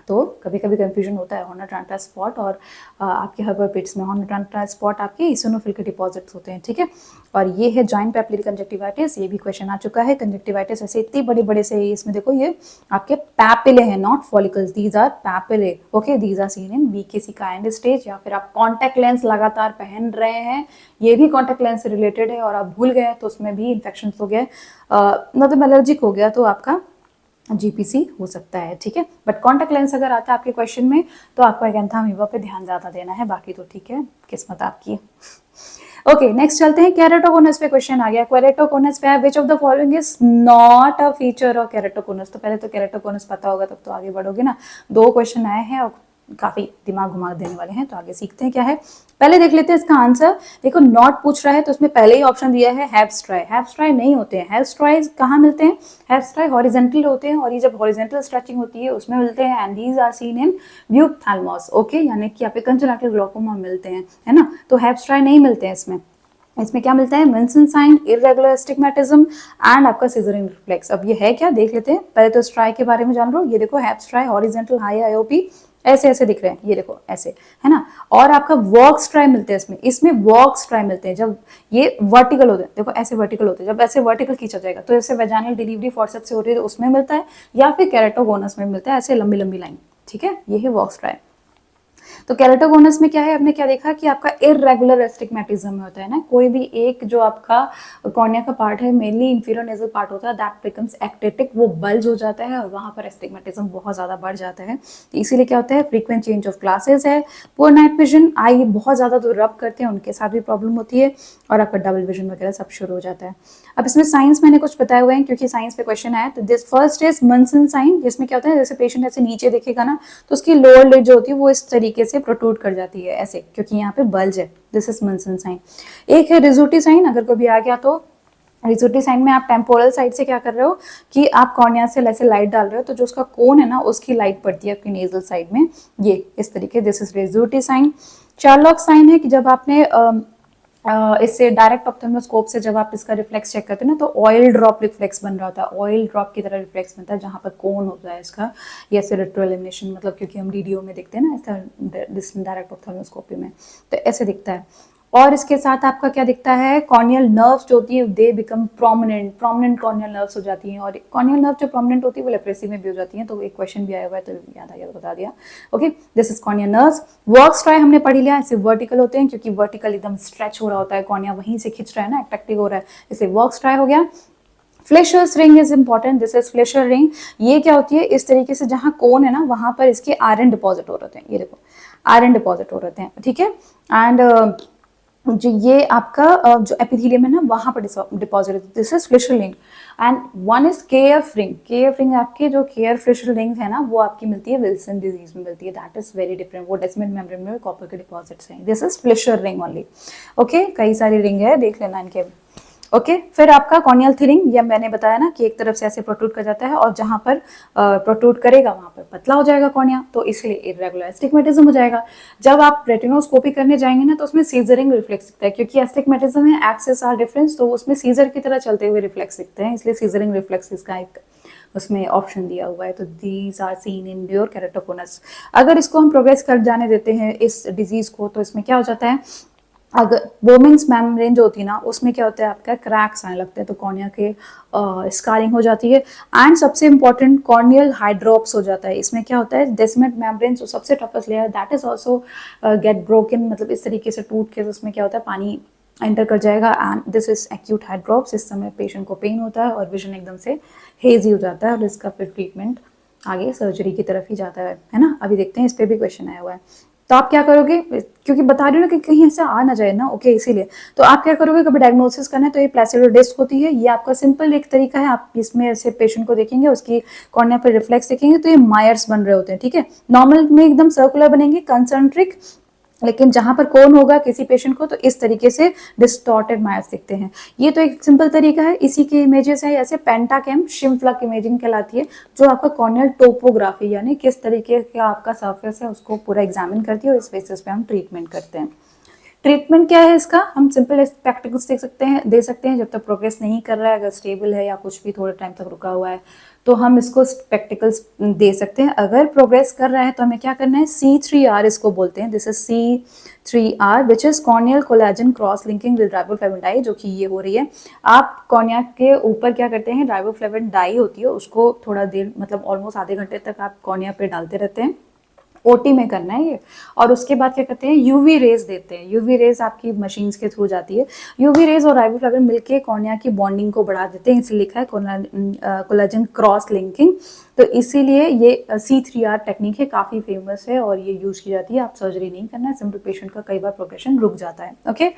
तो कभी कभी कंफ्यूजन होता है हॉर्नर ट्रांटा स्पॉट और आपके हर्बर पिट्स में। हॉर्नर ट्रांटा स्पॉट आपके इसिनोफिल के डिपॉजिट्स होते हैं, ठीक है। और ये है जॉइंट पेपिलरी कंजक्टिवाइटिस, ये भी क्वेश्चन आ चुका है। कंजक्टिवाइटिस ऐसे इतने बड़े बड़े से, इसमें देखो ये आपके पैपिले हैं, not follicles, these are papillae. Okay, these are seen in VKC का एंड स्टेज। या फिर आप कॉन्टैक्ट लेंस लगातार पहन रहे हैं, ये भी कॉन्टैक्ट लेंस से रिलेटेड है, और आप भूल गए तो उसमें भी इन्फेक्शन हो गया, मतलब एलर्जिक हो गया, तो आपका जीपीसी हो सकता है, ठीक है। बट कॉन्टैक्ट लेंस अगर आता है आपके क्वेश्चन में तो आपको एकेंथा अमीबा पे ध्यान ज्यादा देना है, बाकी तो ठीक है, किस्मत आपकी। ओके, नेक्स्ट चलते हैं, केराटोकोनस पे क्वेश्चन आ गया। केराटोकोनस पे which of the following is not a feature of keratoconus. तो पहले तो केराटोकोनस पता होगा तब तो आगे बढ़ोगे ना। 2 क्वेश्चन आए हैं और काफी दिमाग घुमा देने वाले हैं। तो आगे सीखते हैं क्या है, पहले देख लेते हैं इसका आंसर। देखो नॉट पूछ रहा है तो उसमें पहले ही ऑप्शन दिया है हैप्स्ट्राई। हैप्स्ट्राई नहीं होते हैं। हैप्स्ट्राई कहाँ मिलते हैं, हैप्स्ट्राई हॉरिजेंटल होते हैं और ये जब हॉरिजेंटल स्ट्रेचिंग होती है उसमें मिलते हैं, and these are seen in buphthalmos, okay, यानी कि आपके कंजंक्टिवल ग्लोकोमा मिलते हैं, है ना। तो हैप्स्ट्राई नहीं मिलते हैं इसमें। इसमें क्या मिलता है, Munson sign, irregular astigmatism and आपका सिजरिंग रिफ्लेक्स। अब ये है क्या देख लेते हैं। पहले तो स्ट्राई के बारे में जान लो। ये देखो हैप्स्ट्राई हॉरिजेंटल हाई आईओपी ऐसे ऐसे दिख रहे हैं, ये देखो ऐसे, है ना। और आपका वर्क स्ट्राई मिलते हैं इसमें। इसमें वर्क स्ट्राई मिलते हैं जब ये वर्टिकल होते हैं, देखो ऐसे वर्टिकल होते हैं। जब ऐसे वर्टिकल खींचा जाएगा तो ऐसे वेजाइनल डिलीवरी फॉरसेप्स से हो रही है तो उसमें मिलता है, या फिर केराटोगोनस में मिलता है, ऐसे लंबी लंबी लाइन, ठीक है। ये है वर्क स्ट्राई। तो केराटोगोनस में क्या है, आपने क्या देखा कि आपका इरेगुलर एस्टिग्मेटिज्म में होता है ना, कोई भी एक जो आपका कॉर्निया का पार्ट है, मेनली इंफीरियर नेजल पार्ट होता है, दैट बिकम्स एक्टेटिक, वो बल्ज हो जाता है और वहां पर एस्टिग्मेटिज्म बहुत ज्यादा बढ़ जाता है। तो इसीलिए क्या होता है, फ्रीक्वेंट चेंज ऑफ ग्लासेस है, पुअर नाइट विजन, आई बहुत ज्यादा जो रब करते हैं उनके साथ भी प्रॉब्लम होती है, और आपका डबल विजन वगैरह सब शुरू हो जाता है। अब इसमें साइंस मैंने कुछ बताए हुए हैं क्योंकि साइंस पे क्वेश्चन आया। तो this first is Munson sign, जिसमें क्या होता है, जैसे पेशेंट ऐसे नीचे देखेगा ना तो उसकी लोअर लिड जो होती है वो इस तरीके से प्रोट्रूड कर जाती है ऐसे, क्योंकि यहाँ पे बल्ज है। This is Munson sign. एक है रिजोटी साइन, अगर कोई भी आ गया तो रिजोटी साइन में आप टेम्पोरल साइड से क्या कर रहे हो कि आप कॉर्निया से ऐसे लाइट डाल रहे हो, तो जो उसका कोन है ना उसकी लाइट पड़ती है आपकी नेजल साइड में, ये इस तरीके। This is Rizzuti sign. Charleaux sign है कि जब आपने इससे डायरेक्ट ऑप्थेल्मोस्कोप से जब आप इसका रिफ्लेक्स चेक करते हैं ना तो ऑयल ड्रॉप रिफ्लेक्स बन रहा होता है, ऑयल ड्रॉप की तरह रिफ्लेक्स बनता है जहाँ पर कोन होता है इसका, या फिर रेट्रोइल्यूमिनेशन, मतलब क्योंकि हम डीडीओ में देखते हैं ना इसका डायरेक्ट ऑप्थेल्मोस्कोपी में, तो ऐसे दिखता है। और इसके साथ आपका क्या दिखता है, कॉर्नियल नर्व्स जो होती है they become prominent, prominent corneal nerves हो जाती हैं, और कॉर्नियल नर्व जो प्रोमिनेंट होती है वो लेप्रेसी में भी हो जाती है। तो एक क्वेश्चन भी आया हुआ है तो याद आ गया तो बता दिया। Okay, this is corneal nerves. वर्क स्ट्राई हमने पढ़ लिया, ऐसे वर्टिकल होते हैं क्योंकि वर्टिकल एकदम स्ट्रेच हो रहा होता है, कॉर्निया वहीं से खिंच रहा है ना, एट्रैक्टिव हो रहा है, इसलिए वर्क स्ट्राई हो गया। Fleischer's ring is important. This is Fleischer ring. ये क्या होती है, इस तरीके से जहां कोन है ना वहां पर इसके आयरन डिपॉजिट हो रहे हैं, ये देखो आयरन डिपॉजिट हो रहे हैं, ठीक है। एंड जो ये आपका जो एपिथेलियम है ना वहां पर डिपॉजिट है, this is Fleischer ring. And one is KF ring. KF ring आपके जो केयर फ्लेशर रिंग है ना वो आपकी मिलती है विल्सन डिजीज में मिलती है, दैट इज वेरी डिफरेंट। वो डेस्मेंट मेम्ब्रेन में कॉपर के डिपॉजिट्स हैं। This is Fleischer ring only. Okay, कई सारी रिंग है, देख लेना इनके। ओके, फिर आपका कॉर्नियल थिनिंग, ये मैंने बताया ना कि एक तरफ से ऐसे प्रोट्रूड कर जाता है और जहां पर प्रोट्रूड करेगा वहां पर पतला हो जाएगा कॉर्निया, तो इसलिए इरेगुलर एस्टिग्मेटिज्म हो जाएगा। जब आप रेटिनोस्कोपी करने जाएंगे ना तो उसमें सीजरिंग रिफ्लेक्स दिखता है, क्योंकि एस्टिग्मेटिज्म है, एक्सिस आर डिफरेंस, तो उसमें सीजर की तरह चलते हुए रिफ्लेक्स दिखते हैं, इसलिए सीजरिंग रिफ्लेक्स इसका एक उसमें ऑप्शन दिया हुआ है। तो these are seen in pure keratoconus. अगर इसको हम प्रोग्रेस कर जाने देते हैं इस डिजीज को, तो इसमें क्या हो जाता है, अगर बोमेंस मेम्ब्रेन जो होती है ना उसमें क्या होता है, आपका क्रैक्स आने लगते हैं, तो कॉर्निया के स्कारिंग हो जाती है। एंड सबसे इंपॉर्टेंट कॉर्नियल हाइड्रोप्स हो जाता है। इसमें क्या होता है, डेस्मेंट मेम्ब्रेन जो सबसे toughest layer that is also get broken, मतलब इस तरीके से टूट के उसमें क्या होता है पानी एंटर कर जाएगा, and this is acute hydrops. इस समय पेशेंट को पेन होता है और विजन एकदम से हेजी हो जाता है, और इसका फिर ट्रीटमेंट आगे सर्जरी की तरफ ही जाता है ना। अभी देखते हैं, इस पर भी क्वेश्चन आया हुआ है। तो आप क्या करोगे, क्योंकि बता रही हो ना कि कहीं ऐसा आ ना जाए ना, ओके, इसीलिए तो आप क्या करोगे, कभी डायग्नोसिस करना है तो ये प्लेसिडो डिस्क होती है, ये आपका सिंपल एक तरीका है। आप इसमें ऐसे पेशेंट को देखेंगे, उसकी कॉर्निया पर रिफ्लेक्स देखेंगे तो ये मायर्स बन रहे होते हैं, ठीक है। नॉर्मल में एकदम सर्कुलर बनेंगे, कंसंट्रिक, लेकिन जहां पर कोन होगा किसी पेशेंट को तो इस तरीके से डिस्टॉर्टेड मायर्स दिखते हैं। ये तो एक सिंपल तरीका है, इसी के इमेजेस है, ऐसे पेंटाकेम शिम्फ्लक इमेजिंग कहलाती है, जो आपका कॉर्नियल टोपोग्राफी यानी किस तरीके का आपका सर्फेस है उसको पूरा एग्जामिन करती है, और इस बेसिस पे हम ट्रीटमेंट करते हैं। ट्रीटमेंट क्या है इसका, हम सिंपल स्पेक्टिकल्स दे सकते हैं जब तक प्रोग्रेस नहीं कर रहा है, अगर स्टेबल है या कुछ भी थोड़े टाइम तक रुका हुआ है तो हम इसको स्पेक्टिकल्स दे सकते हैं। अगर प्रोग्रेस कर रहा है तो हमें क्या करना है, C3R इसको बोलते हैं। This is C3R which is corneal collagen cross linking with riboflavin dye, जो कि ये हो रही है। आप कॉर्निया के ऊपर क्या करते हैं, राइबोफ्लेविन डाई होती है उसको थोड़ा देर, मतलब ऑलमोस्ट आधे घंटे तक आप कॉर्निया पे डालते रहते हैं, ओटी में करना है ये। और उसके बाद क्या करते हैं, यूवी रेज देते हैं। यूवी रेज आपकी मशीन्स के थ्रू जाती है। यूवी रेज और राइबोफ्लेविन मिलके कॉर्निया की बॉन्डिंग को बढ़ा देते हैं, इसलिए लिखा है कोलेजन क्रॉस लिंकिंग। तो इसीलिए ये C3R टेक्निक है, काफ़ी फेमस है और ये यूज की जाती है। आप सर्जरी नहीं करना है, सिंपल पेशेंट का कई बार प्रोग्रेशन रुक जाता है। ओके,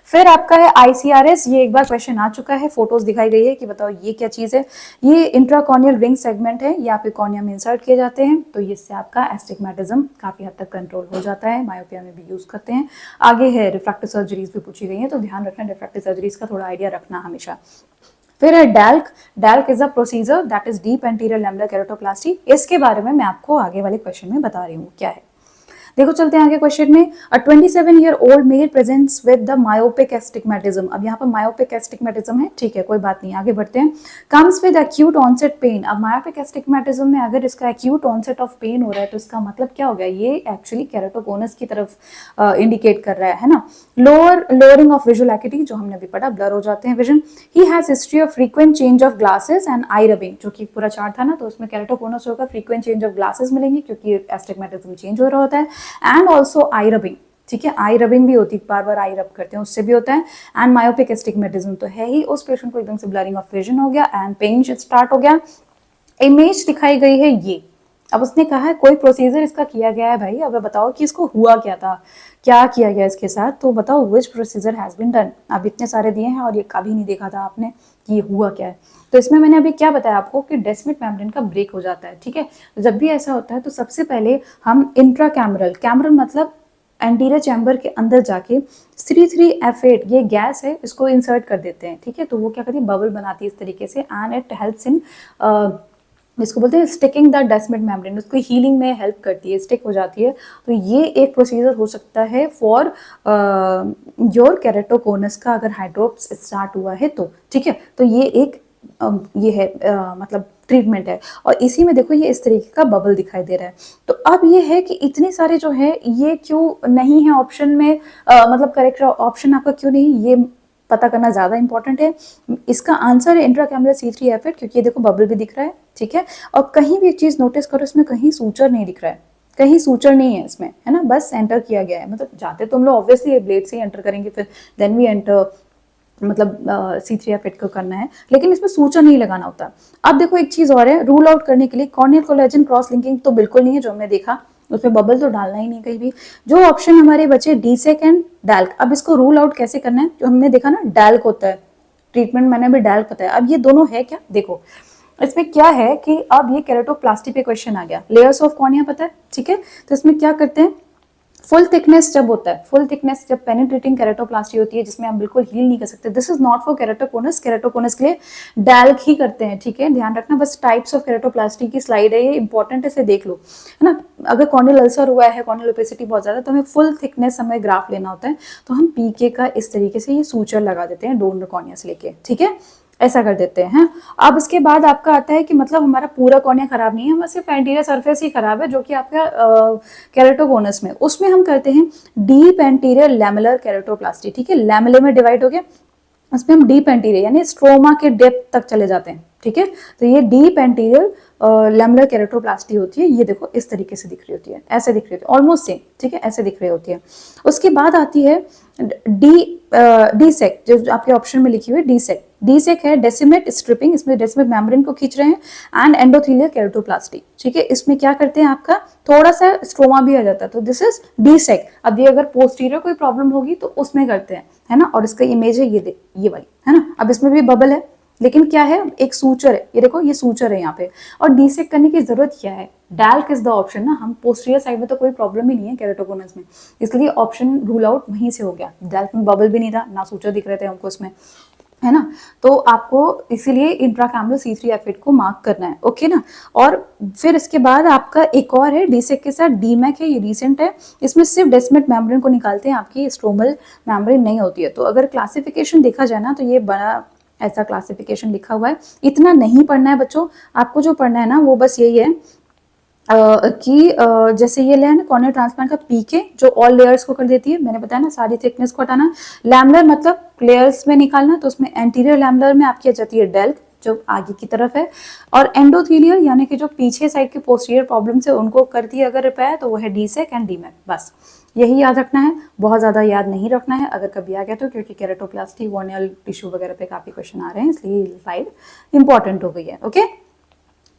फिर आपका है ICRS। ये एक बार क्वेश्चन आ चुका है, फोटोज दिखाई गई है कि बताओ ये क्या चीज़ है। ये इंट्राकॉर्नियल रिंग सेगमेंट है, ये आपके कॉर्निया में इंसर्ट किए जाते हैं, तो इससे आपका एस्टिग्मेटिज्म काफ़ी हद तक कंट्रोल हो जाता है। मायोपिया में भी यूज़ करते हैं। आगे है रिफ्रैक्टिव सर्जरीज भी पूछी गई हैं, तो ध्यान रखना रिफ्रैक्टिव सर्जरीज का थोड़ा आइडिया रखना हमेशा। फिर है DALK. DALK is a procedure that is deep anterior lamellar keratoplasty. इसके बारे में मैं आपको आगे वाले क्वेश्चन में बता रही हूँ क्या है। देखो चलते हैं आगे क्वेश्चन में। A 27-year-old male presents with the myopic astigmatism. अब यहाँ पर मायोपिक एस्टिग्मेटिज्म है, ठीक है, कोई बात नहीं, आगे बढ़ते हैं। Comes with acute onset pain. अब मायोपिक एस्टिग्मेटिज्म में अगर इसका एक्यूट ऑनसेट ऑफ पेन हो रहा है तो इसका मतलब क्या हो गया, ये एक्चुअली केराटोकोनस की तरफ इंडिकेट कर रहा है ना। लोअरिंग ऑफ विजुअल एक्यूटी, जो हमने अभी पढ़ा, ब्लर हो जाते हैं vision. He has history of frequent change of glasses and I rubbing, जो कि पूरा चार्ट था ना, तो उसमें केराटोकोनस होगा, फ्रीक्वेंट चेंज ऑफ ग्लासेस मिलेंगे क्योंकि एस्टिग्मेटिज्म चेंज हो रहा होता है, एंड ऑल्सो आई रबिंग, ठीक है, आई रबिंग भी होती है, बार बार आई रब करते हैं, उससे भी होता है। एंड मायोपिक एस्टिग्मेटिज्म तो है ही, उस पेशेंट को एकदम से ब्लरिंग ऑफ विजन हो गया एंड पेन स्टार्ट हो गया। इमेज दिखाई गई है ये। अब उसने कहा है कोई प्रोसीजर इसका किया गया है भाई, अब बताओ कि इसको हुआ क्या था, क्या किया गया इसके साथ, तो बताओ विच प्रोसीजर हैज बीन डन। अब इतने सारे दिए हैं और ये कभी नहीं देखा था आपने कि ये हुआ क्या है। तो इसमें मैंने अभी क्या बताया आपको कि डेस्मिड मेम्ब्रेन का ब्रेक हो जाता है, ठीक है। जब भी ऐसा होता है तो सबसे पहले हम इंट्राकैमरल, कैमरल मतलब एंटीरियर चैम्बर के अंदर जाके C3F8 ये गैस है, इसको इंसर्ट कर देते हैं, ठीक है। तो वो क्या करती है, बबल बनाती है इस तरीके से, एंड इट हेल्प्स इन, इसको बोलते हैं स्टिकिंग द डेस्मिड मेम्ब्रेन, उसको हीलिंग में हेल्प करती है, स्टिक हो जाती है। तो ये एक प्रोसीजर हो सकता है फॉर योर केराटोकोनस का, अगर हाइड्रोप्स स्टार्ट हुआ है तो, ठीक है। तो ये एक ये है मतलब ट्रीटमेंट है। और इसी में देखो ये इस तरीके का बबल दिखाई दे रहा है। तो अब ये है कि इतने सारे जो है ये क्यों नहीं है ऑप्शन में, मतलब करेक्ट ऑप्शन आपका क्यों नहीं, ये पता करना ज्यादा इंपॉर्टेंट है। इसका आंसर है इंट्राकैमरल C3F8, क्योंकि ये देखो बबल भी दिख रहा है, ठीक है। और कहीं भी एक चीज नोटिस करो, इसमें कहीं सूचर नहीं दिख रहा है, कहीं सूचर नहीं है इसमें, है ना, बस एंटर किया गया है। मतलब जाते तो हम लोग ऑब्वियसली ब्लेड से ही एंटर करेंगे, फिर देन वी एंटर, मतलब C3F8 को करना है, लेकिन इसमें सूचर नहीं लगाना होता। अब देखो एक चीज और है, रूल आउट करने के लिए कॉर्नियल कोलेजन क्रॉस लिंकिंग तो बिल्कुल नहीं है, जो हमने देखा उसमें बबल तो डालना ही नहीं कहीं भी। जो ऑप्शन हमारे बचे डीसेक एंड डैल्क, अब इसको रूल आउट कैसे करना है, जो हमने देखा ना डैल्क होता है ट्रीटमेंट, मैंने भी डैल्क बताया। अब ये दोनों है क्या, देखो इसमें क्या है कि अब ये केराटोप्लास्टी पे क्वेश्चन आ गया, लेयर्स ऑफ कॉर्निया पता है, ठीक है। तो इसमें क्या करते हैं, फुल थिकनेस जब होता है, फुल थिकनेस जब पेनिट्रेटिंग केराटोप्लास्टी होती है जिसमें हम बिल्कुल हील नहीं कर सकते, this is not for keratoconus. Keratoconus के लिए डैल्क ही करते हैं, ठीक है, ध्यान रखना। बस टाइप्स ऑफ केराटोप्लास्टी की स्लाइड है, ये इंपॉर्टेंट है, इसे देख लो, है ना। अगर कॉर्नियल अल्सर हुआ है, कॉर्नियल ओपेसिटी बहुत ज्यादा, तो हमें फुल थिकनेस हमें ग्राफ लेना होता है, तो हम पीके का इस तरीके से ये सूचर लगा देते हैं डोनर कॉर्निया से लेके, ठीक है, ऐसा कर देते हैं। अब इसके बाद आपका आता है कि मतलब हमारा पूरा कॉर्निया खराब नहीं है, हमारा सिर्फ एंटीरियर सरफेस ही खराब है, जो कि आपका केराटोकोनस में, उसमें हम करते हैं डीप एंटीरियर लैमेलर केराटोप्लास्टी, ठीक है। लैमेले में डिवाइड हो गया, उसमें हम डीप एंटीरियर यानी स्ट्रोमा के डेप्थ तक चले जाते हैं, ठीक है। तो ये डीप एंटीरियर लैमेलर केराटोप्लास्टी होती है, ये देखो इस तरीके से दिख रही होती है, ऐसे दिख रही होती है, ऑलमोस्ट सेम, ठीक है, ऐसे दिख रही होती है। उसके बाद आती है डीसेक, जो आपके ऑप्शन में लिखी हुई है डीसेक। डीसेक है डेसिमेट स्ट्रिपिंग, इसमें डेसिमेट मेम्ब्रेन को खींच रहे हैं, एंड एंडोथेलियल केराटोप्लास्टी, ठीक है। इसमें क्या करते हैं, आपका थोड़ा सा स्ट्रोमा भी आ जाता है, तो दिस इज डीसेक। अब ये अगर पोस्टीरियर कोई प्रॉब्लम होगी तो उसमें करते हैं, है ना। और इसका इमेज है ये वाली, है ना। अब इसमें भी बबल है, लेकिन क्या है, एक सूचर है, ये देखो ये सूचर है यहाँ पे। और डीसेक करने की जरूरत क्या है, डैल्क इज द ऑप्शन ना, हम पोस्टीरियर साइड में तो कोई प्रॉब्लम ही नहीं है केराटोकोनस में, इसलिए ऑप्शन रूल आउट वहीं से हो गया। डैल्क में बबल भी नहीं था, ना सूचर दिख रहे थे हमको इसमें, है ना। तो आपको इसीलिए इंट्राकैमरल C3F8 को मार्क करना है, ओके ना। और फिर इसके बाद आपका एक और है डीसेक के साथ डीमैक है, ये रिसेंट है, इसमें सिर्फ डेस्मेट मेम्ब्रेन को निकालते हैं, आपकी स्ट्रोमल मेम्ब्रेन नहीं होती है। तो अगर क्लासिफिकेशन देखा जाए ना, तो ये बड़ा ऐसा क्लासिफिकेशन लिखा हुआ है, इतना नहीं पढ़ना है बच्चों, आपको जो पढ़ना है ना वो बस यही है कि जैसे ये ले है ना कॉर्नियल ट्रांसप्लांट का पीके, जो ऑल लेयर्स को कर देती है, मैंने बताया ना सारी थिकनेस को हटाना। लैमलर मतलब लेयर्स में निकालना, तो उसमें एंटीरियर लैमलर में आपकी आ जाती है डेल्क, जो आगे की तरफ है, और एंडोथेलियल यानी कि जो पीछे साइड के पोस्टीरियर प्रॉब्लम है उनको करती है अगर रिपेयर, तो वो है डीसेक एंड डीमैक। बस यही याद रखना है, बहुत ज्यादा याद नहीं रखना है अगर कभी आ गया तो, क्योंकि केराटोप्लास्टी कॉर्नियल टिश्यू वगैरह पे काफी क्वेश्चन आ रहे हैं, इसलिए स्लाइड इंपॉर्टेंट हो गई है, ओके।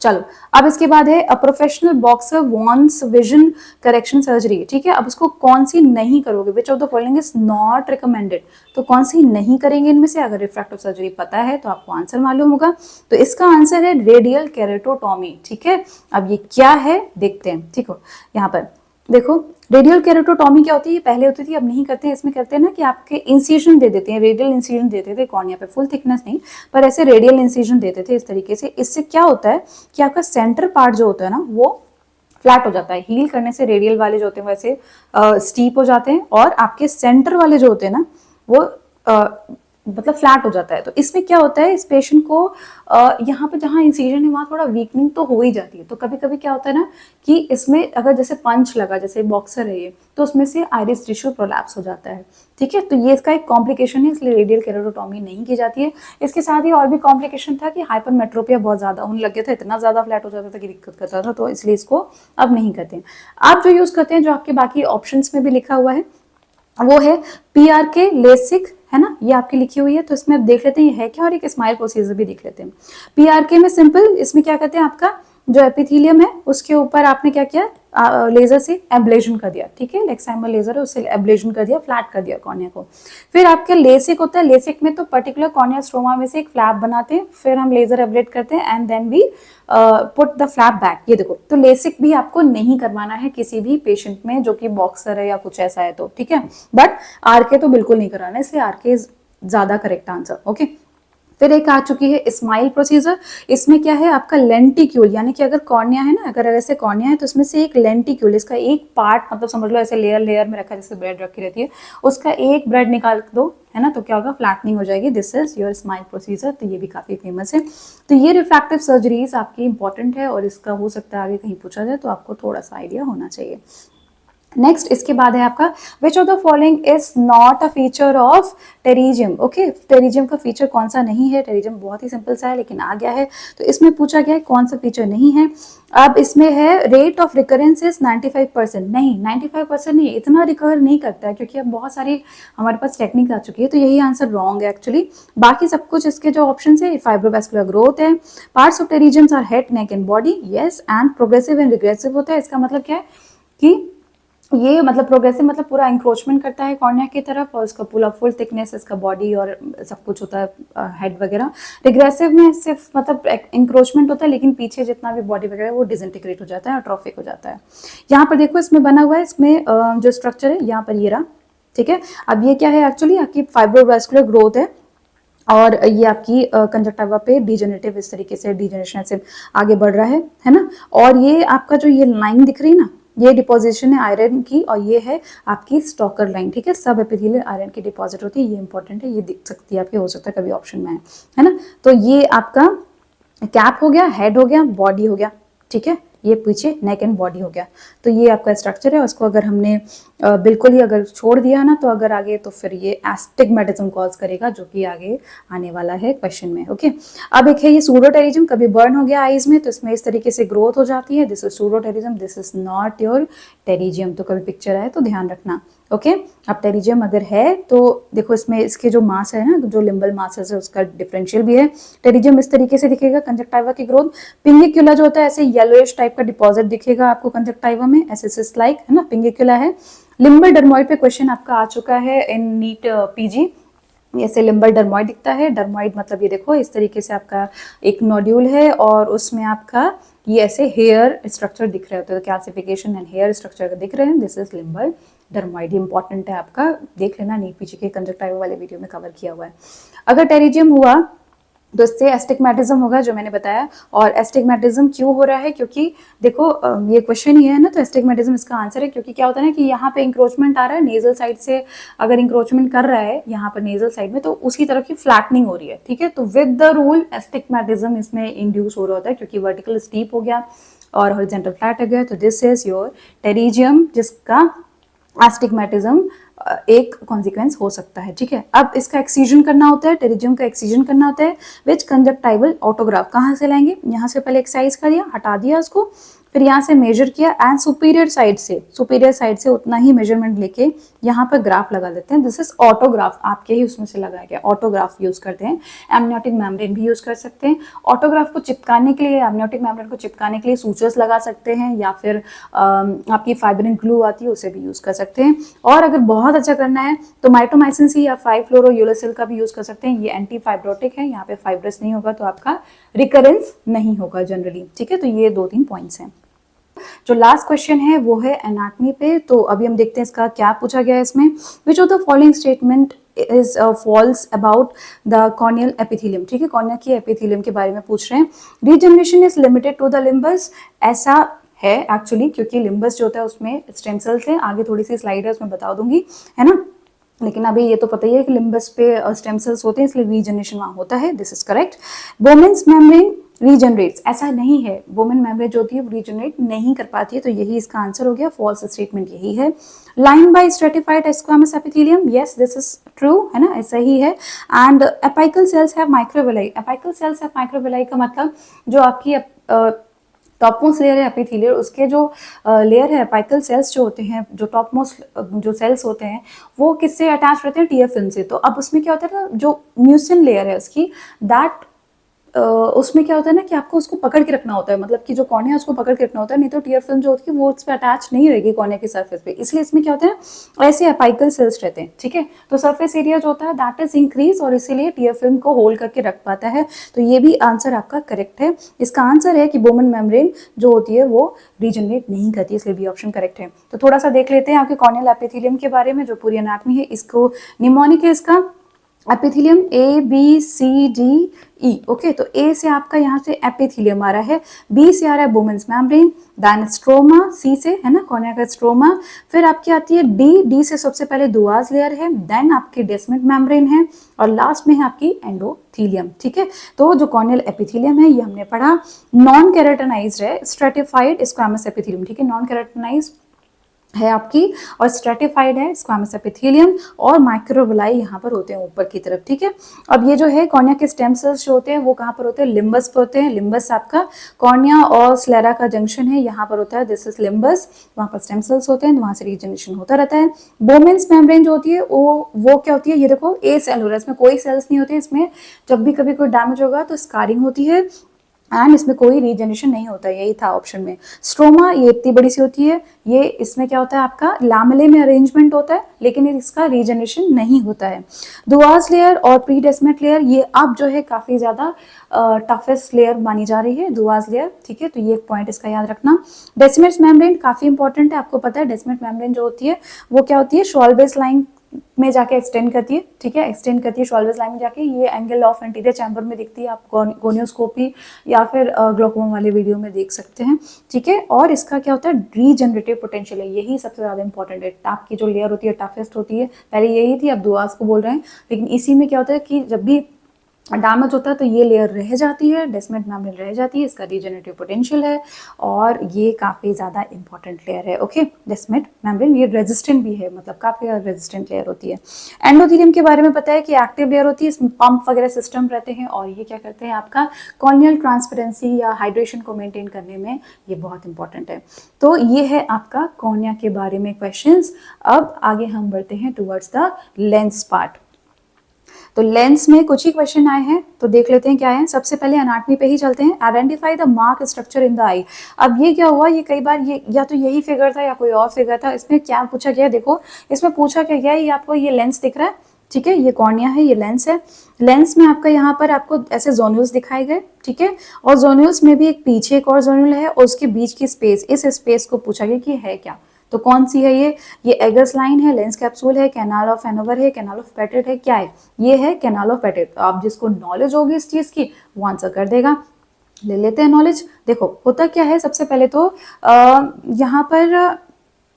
चलो, अब इसके बाद है a professional boxer wants vision correction surgery, ठीक है। अब उसको कौन सी नहीं करोगे, विच of the following is not recommended, तो कौन सी नहीं करेंगे इनमें से, अगर रिफ्रैक्टिव सर्जरी पता है तो आपको आंसर मालूम होगा। तो इसका आंसर है रेडियल केरेटोटॉमी, ठीक है। अब ये क्या है देखते हैं, ठीक हो। यहाँ पर देखो, रेडियल केरेटोटॉमी क्या होती है, पहले होती थी, अब नहीं करते हैं। इसमें करते हैं ना कि आपके इंसिजन दे देते हैं, रेडियल इंसिजन देते थे कॉर्निया पे, फुल थिकनेस नहीं पर ऐसे रेडियल इंसिजन देते थे इस तरीके से। इससे क्या होता है कि आपका सेंटर पार्ट जो होता है ना वो फ्लैट हो जाता है। हील करने से रेडियल वाले जो होते हैं वैसे स्टीप हो जाते हैं, और आपके सेंटर वाले जो होते हैं ना वो मतलब फ्लैट हो जाता है। तो इसमें क्या होता है, इस पेशेंट को यहाँ पे जहाँ इंसिजन है वहाँ थोड़ा वीकनिंग तो हो ही जाती है। तो कभी कभी क्या होता है ना कि इसमें अगर जैसे पंच लगा, जैसे बॉक्सर है ये, तो उसमें से आइरिस टिश्यू प्रोलैप्स हो जाता है, ठीक है। तो ये इसका एक कॉम्प्लिकेशन है, इसलिए रेडियल केरेटोटॉमी नहीं की जाती है। इसके साथ ही और भी कॉम्प्लिकेशन था कि हाइपरमेट्रोपिया बहुत ज्यादा होने लग गया था, इतना ज्यादा फ्लैट हो जाता था कि दिक्कत करता था, तो इसलिए इसको अब नहीं करते हैं। आप जो यूज करते हैं, जो आपके बाकी ऑप्शंस में भी लिखा हुआ है, वो है PRK, लेसिक, है ना, ये आपकी लिखी हुई है। तो इसमें अब देख लेते हैं ये है क्या, और एक स्माइल प्रोसीजर भी देख लेते हैं। PRK में सिंपल, इसमें क्या करते हैं, आपका जो एपिथेलियम है उसके ऊपर आपने क्या किया, लेजर से एब्लेशन कर दिया, ठीक है, लेक्साइमर लेजर है उससे एब्लेशन कर दिया, फ्लैट कर दिया कॉर्निया को। फिर आपके लेसिक होता है, लेसिक में तो पर्टिकुलर कॉर्निया स्ट्रोमा में से एक फ्लैप बनाते हैं, फिर हम लेजर एब्लेट करते हैं and then we put the flap back. ये देखो, तो लेसिक भी आपको नहीं करवाना है किसी भी पेशेंट में जो कि बॉक्सर है या कुछ ऐसा है तो, ठीक है। बट RK तो बिल्कुल नहीं कराना है, इसलिए RK ज्यादा करेक्ट आंसर, ओके। फिर एक आ चुकी है स्माइल प्रोसीजर। इसमें क्या है, आपका लेंटिक्यूल, यानी कि अगर कॉर्निया है ना, अगर ऐसे कॉर्निया है तो इसमें से एक लेंटिक्यूल, इसका एक पार्ट, मतलब समझ लो ऐसे लेयर लेयर में रखा है, जैसे ब्रेड रखी रहती है, उसका एक ब्रेड निकाल दो, है ना, तो क्या होगा, फ्लैटनिंग हो जाएगी। This is your smile procedure. तो ये भी काफी फेमस है। तो ये रिफ्रैक्टिव सर्जरीज आपकी इंपॉर्टेंट है, और इसका हो सकता है आगे कहीं पूछा जाए, तो आपको थोड़ा सा आइडिया होना चाहिए। नेक्स्ट इसके बाद है आपका विच of the following is not a feature of pterygium. Okay, pterygium का फीचर कौन सा नहीं है, टेरिजियम बहुत ही सिंपल सा है लेकिन आ गया है। तो इसमें पूछा गया है कौन सा फीचर नहीं है। अब इसमें है रेट ऑफ रिकरेंस इज 95%, नहीं 95% नहीं, इतना रिकवर नहीं करता है, क्योंकि अब बहुत सारी हमारे पास टेक्निक आ चुकी है। तो यही आंसर रॉन्ग है एक्चुअली। बाकी सब कुछ इसके जो ऑप्शन है, फाइब्रोवैस्कुलर ग्रोथ है, parts of pterygiums are head, neck and body, yes, and progressive and regressive होता है। इसका मतलब क्या है कि ये मतलब प्रोग्रेसिव मतलब पूरा इंक्रोचमेंट करता है कॉर्निया की तरफ, और उसका पूरा फुल थिकनेस, इसका बॉडी और सब कुछ होता है, हेड वगैरह। रिग्रेसिव में सिर्फ मतलब इंक्रोचमेंट होता है, लेकिन पीछे जितना भी बॉडी वगैरह वो डिसइंटीग्रेट हो जाता है, ट्रॉफिक हो जाता है। यहाँ पर देखो इसमें बना हुआ है, इसमें जो स्ट्रक्चर है यहाँ पर ये रहा, ठीक है। अब ये क्या है, एक्चुअली आपकी फाइब्रोवैस्कुलर ग्रोथ है, और ये आपकी कंजक्टिवा पे डिजेनरेटिव, इस तरीके से डिजेनरेशन से आगे बढ़ रहा है ना। और ये आपका जो ये लाइन दिख रही है ना, ये डिपोजिशन है आयरन की, और ये है आपकी स्टॉकर लाइन, ठीक है। सब एपिथेलियल आयरन की डिपॉजिट होती है, ये इंपॉर्टेंट है, ये दिख सकती है आपके, हो सकता है कभी ऑप्शन में है ना। तो ये आपका कैप हो गया, हेड हो गया, बॉडी हो गया, ठीक है। ये पीछे नेक एंड बॉडी हो गया। तो ये आपका स्ट्रक्चर है। उसको अगर हमने बिल्कुल ही अगर छोड़ दिया ना, तो अगर आगे तो फिर ये एस्टिग्मेटिज्म कॉज करेगा, जो कि आगे आने वाला है क्वेश्चन में, ओके। अब एक है ये सूडोटेरिज्म, कभी बर्न हो गया आईज में तो इसमें इस तरीके से ग्रोथ हो जाती है, this is pseudopterygium, this is not your pterygium. तो कभी पिक्चर आए तो ध्यान रखना, ओके। अब टेरिजियम अगर है तो देखो इसमें इसके जो मास है ना, जो लिम्बल मासेस है उसका डिफरेंशियल भी है। टेरिजियम इस तरीके से दिखेगा, कंजक्टिवा की ग्रोथ। पिंगिक्यूला जो होता है ऐसे येलोइश टाइप का डिपॉजिट दिखेगा आपको कंजक्टिवा में, ऐसे सिस्ट लाइक, है ना, पिंगिक्यूला है। लिम्बल डर्मोइड पे क्वेश्चन आपका आ चुका है इन नीट पीजी, ऐसे लिम्बल डर्मोइड दिखता है। डर्मोइड मतलब ये देखो इस तरीके से आपका एक नोड्यूल है, और उसमें आपका ये ऐसे हेयर स्ट्रक्चर दिख रहे होते हैं, कैल्सिफिकेशन एंड हेयर स्ट्रक्चर दिख रहे हैं, this is limbal dermoid. Important है आपका, देख लेना, नीट पीजी के कंजक्टिवा वाले वीडियो में कवर किया हुआ है। अगर टेरिजियम हुआ तो इससे एस्टिग्मेटिज्म होगा, जो मैंने बताया। और एस्टिग्मेटिज्म क्यों हो रहा है, क्योंकि देखो ये क्वेश्चन ही है ना, तो एस्टिग्मेटिज्म इसका आंसर है। क्योंकि क्या होता है ना कि यहाँ पे इंक्रोचमेंट आ रहा है नेजल साइड से, अगर इंक्रोचमेंट कर रहा है यहाँ पर नेजल साइड में, तो उसकी तरफ की फ्लैटनिंग हो रही है, ठीक है। तो विद द रूल एस्टिग्मेटिज्म इसमें इंड्यूस हो रहा होता है, क्योंकि वर्टिकल स्टीप हो गया और हॉरिजॉन्टल फ्लैट हो गया। तो दिस इज योर टेरिजियम, जिसका एस्टिग्मेटिज्म एक कॉन्सिक्वेंस हो सकता है, ठीक है। अब इसका एक्सीजन करना होता है, टेरिजियम का एक्सीजन करना होता है विच कंजक्टाइवल ऑटोग्राफ। कहाँ से लाएंगे, यहाँ से पहले एक्सरसाइज कर दिया, हटा दिया उसको, फिर यहाँ से मेजर किया एंड सुपीरियर साइड से उतना ही मेजरमेंट लेके यहाँ पर ग्राफ लगा देते हैं। दिस इज ऑटोग्राफ, आपके ही उसमें से लगाया गया ऑटोग्राफ यूज करते हैं। एमनियोटिक मेम्ब्रेन भी यूज कर सकते हैं। ऑटोग्राफ को चिपकाने के लिए, एमनियोटिक मेम्ब्रेन को चिपकाने के लिए सूचर्स लगा सकते हैं, या फिर आपकी फाइब्रिन ग्लू आती है उसे भी यूज कर सकते हैं। और अगर बहुत अच्छा करना है तो माइटोमाइसिन सी या 5-फ्लोरोयूरेसिल का भी यूज कर सकते हैं। ये एंटी फाइब्रोटिक है, यहाँ पे फाइब्रस नहीं होगा तो आपका रिकरेंस नहीं होगा जनरली। ठीक है, तो ये 2-3 पॉइंट्स हैं। जो लास्ट क्वेश्चन है वो है एनाटॉमी पे। तो अभी हम देखते हैं इसका क्या पूछा गया है इसमें। Which of the following statement is false about the corneal epithelium. ठीक है, कॉर्निया की एपिथेलियम के बारे में पूछ रहे हैं। Regeneration is limited to the limbus, ऐसा है एक्चुअली, क्योंकि लिम्बस जो होता है उसमें स्टेम सेल्स हैं। आगे थोड़ी सी स्लाइड है उसमें बता दूंगी, है ना। लेकिन अभी ये तो पता ही है कि लिम्बस पे स्टेम सेल्स होते हैं, इसलिए रीजनरेशन वहां होता है। This is correct. Bowman's membrane regenerates, ऐसा नहीं है। बोमेन मेम्ब्रेन जो होती है वो रीजनरेट नहीं कर पाती है, तो यही इसका आंसर हो गया। फॉल्स स्टेटमेंट यही है। Line by stratified squamous epithelium, yes this is true, है ना, ऐसा ही है। And apical cells have microvilli. Apical cells have microvilli का मतलब जो आपकी टॉपमोस्ट लेयर है एपिथेलियल, उसके जो लेयर है एपिकल सेल्स जो होते हैं, जो टॉपमोस्ट जो सेल्स होते हैं वो किससे अटैच रहते हैं, टीयर फिल्म से। तो अब उसमें क्या होता है ना, जो म्यूसिन लेयर है उसकी, दैट उसमें क्या होता है ना कि आपको उसको पकड़ के रखना होता है, मतलब कि जो कॉर्निया है उसको पकड़ के रखना होता है, नहीं तो टीयर फिल्म जो होती है वो उस पर अटैच नहीं रहेगी कॉर्निया की सरफेस पे। इसलिए इसमें क्या होता है, ऐसे एपिकल सेल्स रहते हैं। ठीक है, तो सरफेस एरिया जो होता है दैट इज इंक्रीज, और इसीलिए टीयर फिल्म को होल्ड करके रख पाता है। तो ये भी आंसर आपका करेक्ट है। इसका आंसर है कि बोमेन मेम्ब्रेन जो होती है वो रीजनरेट नहीं करती, इसलिए भी ऑप्शन करेक्ट है। तो थोड़ा सा देख लेते हैं आपके कॉर्नियल एपिथेलियम के बारे में, जो पूरी एनाटॉमी है। इसको निमोनिक है इसका एपिथेलियम ABCDE। ओके, तो ए से आपका यहाँ से एपिथेलियम आ रहा है, बी से आ रहा है बोमेन्स मेम्ब्रेन, देन स्ट्रोमा, सी से, है ना, कॉर्निया का स्ट्रोमा। फिर आपकी आती है डी से सबसे पहले दुआस लेयर है, देन आपकी डेस्मेंट मेम्ब्रेन है, और लास्ट में है आपकी एंडोथीलियम। ठीक है, तो जो कॉर्नियल एपिथेलियम है ये हमने पढ़ा नॉन केराटिनाइज्ड है, स्ट्रेटिफाइड स्क्वामस एपिथेलियम। ठीक है, नॉन केराटिनाइज्ड है आपकी और स्ट्रेटिफाइड है स्क्वामस एपिथेलियम, और माइक्रोविलाई यहाँ पर होते हैं ऊपर की तरफ। ठीक है, अब ये जो है कॉर्निया के स्टेम सेल्स जो होते हैं वो कहाँ पर होते हैं, लिम्बस पर होते हैं। लिम्बस आपका कॉर्निया और स्लेरा का जंक्शन है, यहाँ पर होता है, दिस इज लिम्बस, वहाँ पर स्टेम सेल्स होते हैं, वहाँ से रीजनरेशन होता रहता है। बोमेन्स मेम्ब्रेन जो होती है वो क्या होती है, ये देखो ए सेल हो रहा है, इसमें कोई सेल्स नहीं होते। इसमें जब भी कभी कोई डैमेज होगा तो स्कारिंग होती है, एंड इसमें कोई रीजनरेशन नहीं होता है, यही था ऑप्शन में। स्ट्रोमा ये इतनी बड़ी सी होती है, ये इसमें क्या होता है आपका लैमेले में अरेंजमेंट होता है, लेकिन इसका रीजनरेशन नहीं होता है। दुआस लेयर और प्री डेस्मेट लेयर ये अब जो है काफी ज्यादा टफेस्ट लेयर मानी जा रही है, दुआस लेयर। ठीक है, तो ये एक पॉइंट इसका याद रखना। डेस्मेट मेम्ब्रेन काफी इंपॉर्टेंट है, आपको पता है डेस्मेट मेम्ब्रेन जो होती है वो क्या होती है, शॉल्वेस लाइन में जाके एक्सटेंड करती है। ठीक है, एक्सटेंड करती है शॉल्वेस लाइन में जाके, ये एंगल ऑफ एंटीरियर चैम्बर में दिखती है, आप गोनियोस्कोपी या फिर ग्लोकोमा वाले वीडियो में देख सकते हैं। ठीक है, और इसका क्या होता है, रीजनरेटिव पोटेंशियल है, यही सबसे ज्यादा इंपॉर्टेंट है। टाप की जो लेयर होती है टफेस्ट होती है, पहले यही थी, अब दुआस को बोल रहे हैं, लेकिन इसी में क्या होता है कि जब भी डैमेज होता है तो ये लेयर रह जाती है, डेस्मेंट मेम्ब्रेन रह जाती है, इसका रीजनरेटिव पोटेंशियल है, और ये काफ़ी ज़्यादा इंपॉर्टेंट लेयर है। ओके, डेस्मेंट मेम्ब्रेन ये रेजिस्टेंट भी है, मतलब काफ़ी रेजिस्टेंट लेयर होती है। एंडोथेलियम के बारे में पता है कि एक्टिव लेयर होती है, इसमें पंप वगैरह सिस्टम रहते हैं, और ये क्या करते हैं आपका कॉर्नियल ट्रांसपेरेंसी या हाइड्रेशन को मेंटेन करने में ये बहुत इंपॉर्टेंट है। तो ये है आपका कॉर्निया के बारे में क्वेश्चंस। अब आगे हम बढ़ते हैं टुवर्ड्स द लेंस पार्ट। तो लेंस में कुछ ही क्वेश्चन आए हैं, तो देख लेते हैं क्या है। सबसे पहले एनाटॉमी पे ही चलते हैं। Identify the mark structure in the eye. अब ये क्या हुआ, ये कई बार ये या तो यही फिगर था या कोई और फिगर था। इसमें क्या पूछा गया, देखो इसमें पूछा क्या गया, ये आपको ये लेंस दिख रहा है। ठीक है, ये कॉर्निया है, ये लेंस है। लेंस में आपका यहाँ पर आपको ऐसे जोन्यूल्स दिखाए गए। ठीक है, और जोन्यूल्स में भी एक पीछे एक और जोन्यूल है, और उसके बीच की स्पेस, इस स्पेस को पूछा गया कि है क्या। तो कौन सी है ये एगस लाइन है, लेंस कैप्सूल है, कैनाल ऑफ हैनोवर है, कैनाल ऑफ पेटेट है, क्या है, ये है कैनाल ऑफ पेटेट। तो आप जिसको नॉलेज होगी इस चीज की वो आंसर कर देगा। ले लेते हैं नॉलेज। देखो होता क्या है, सबसे पहले तो यहाँ पर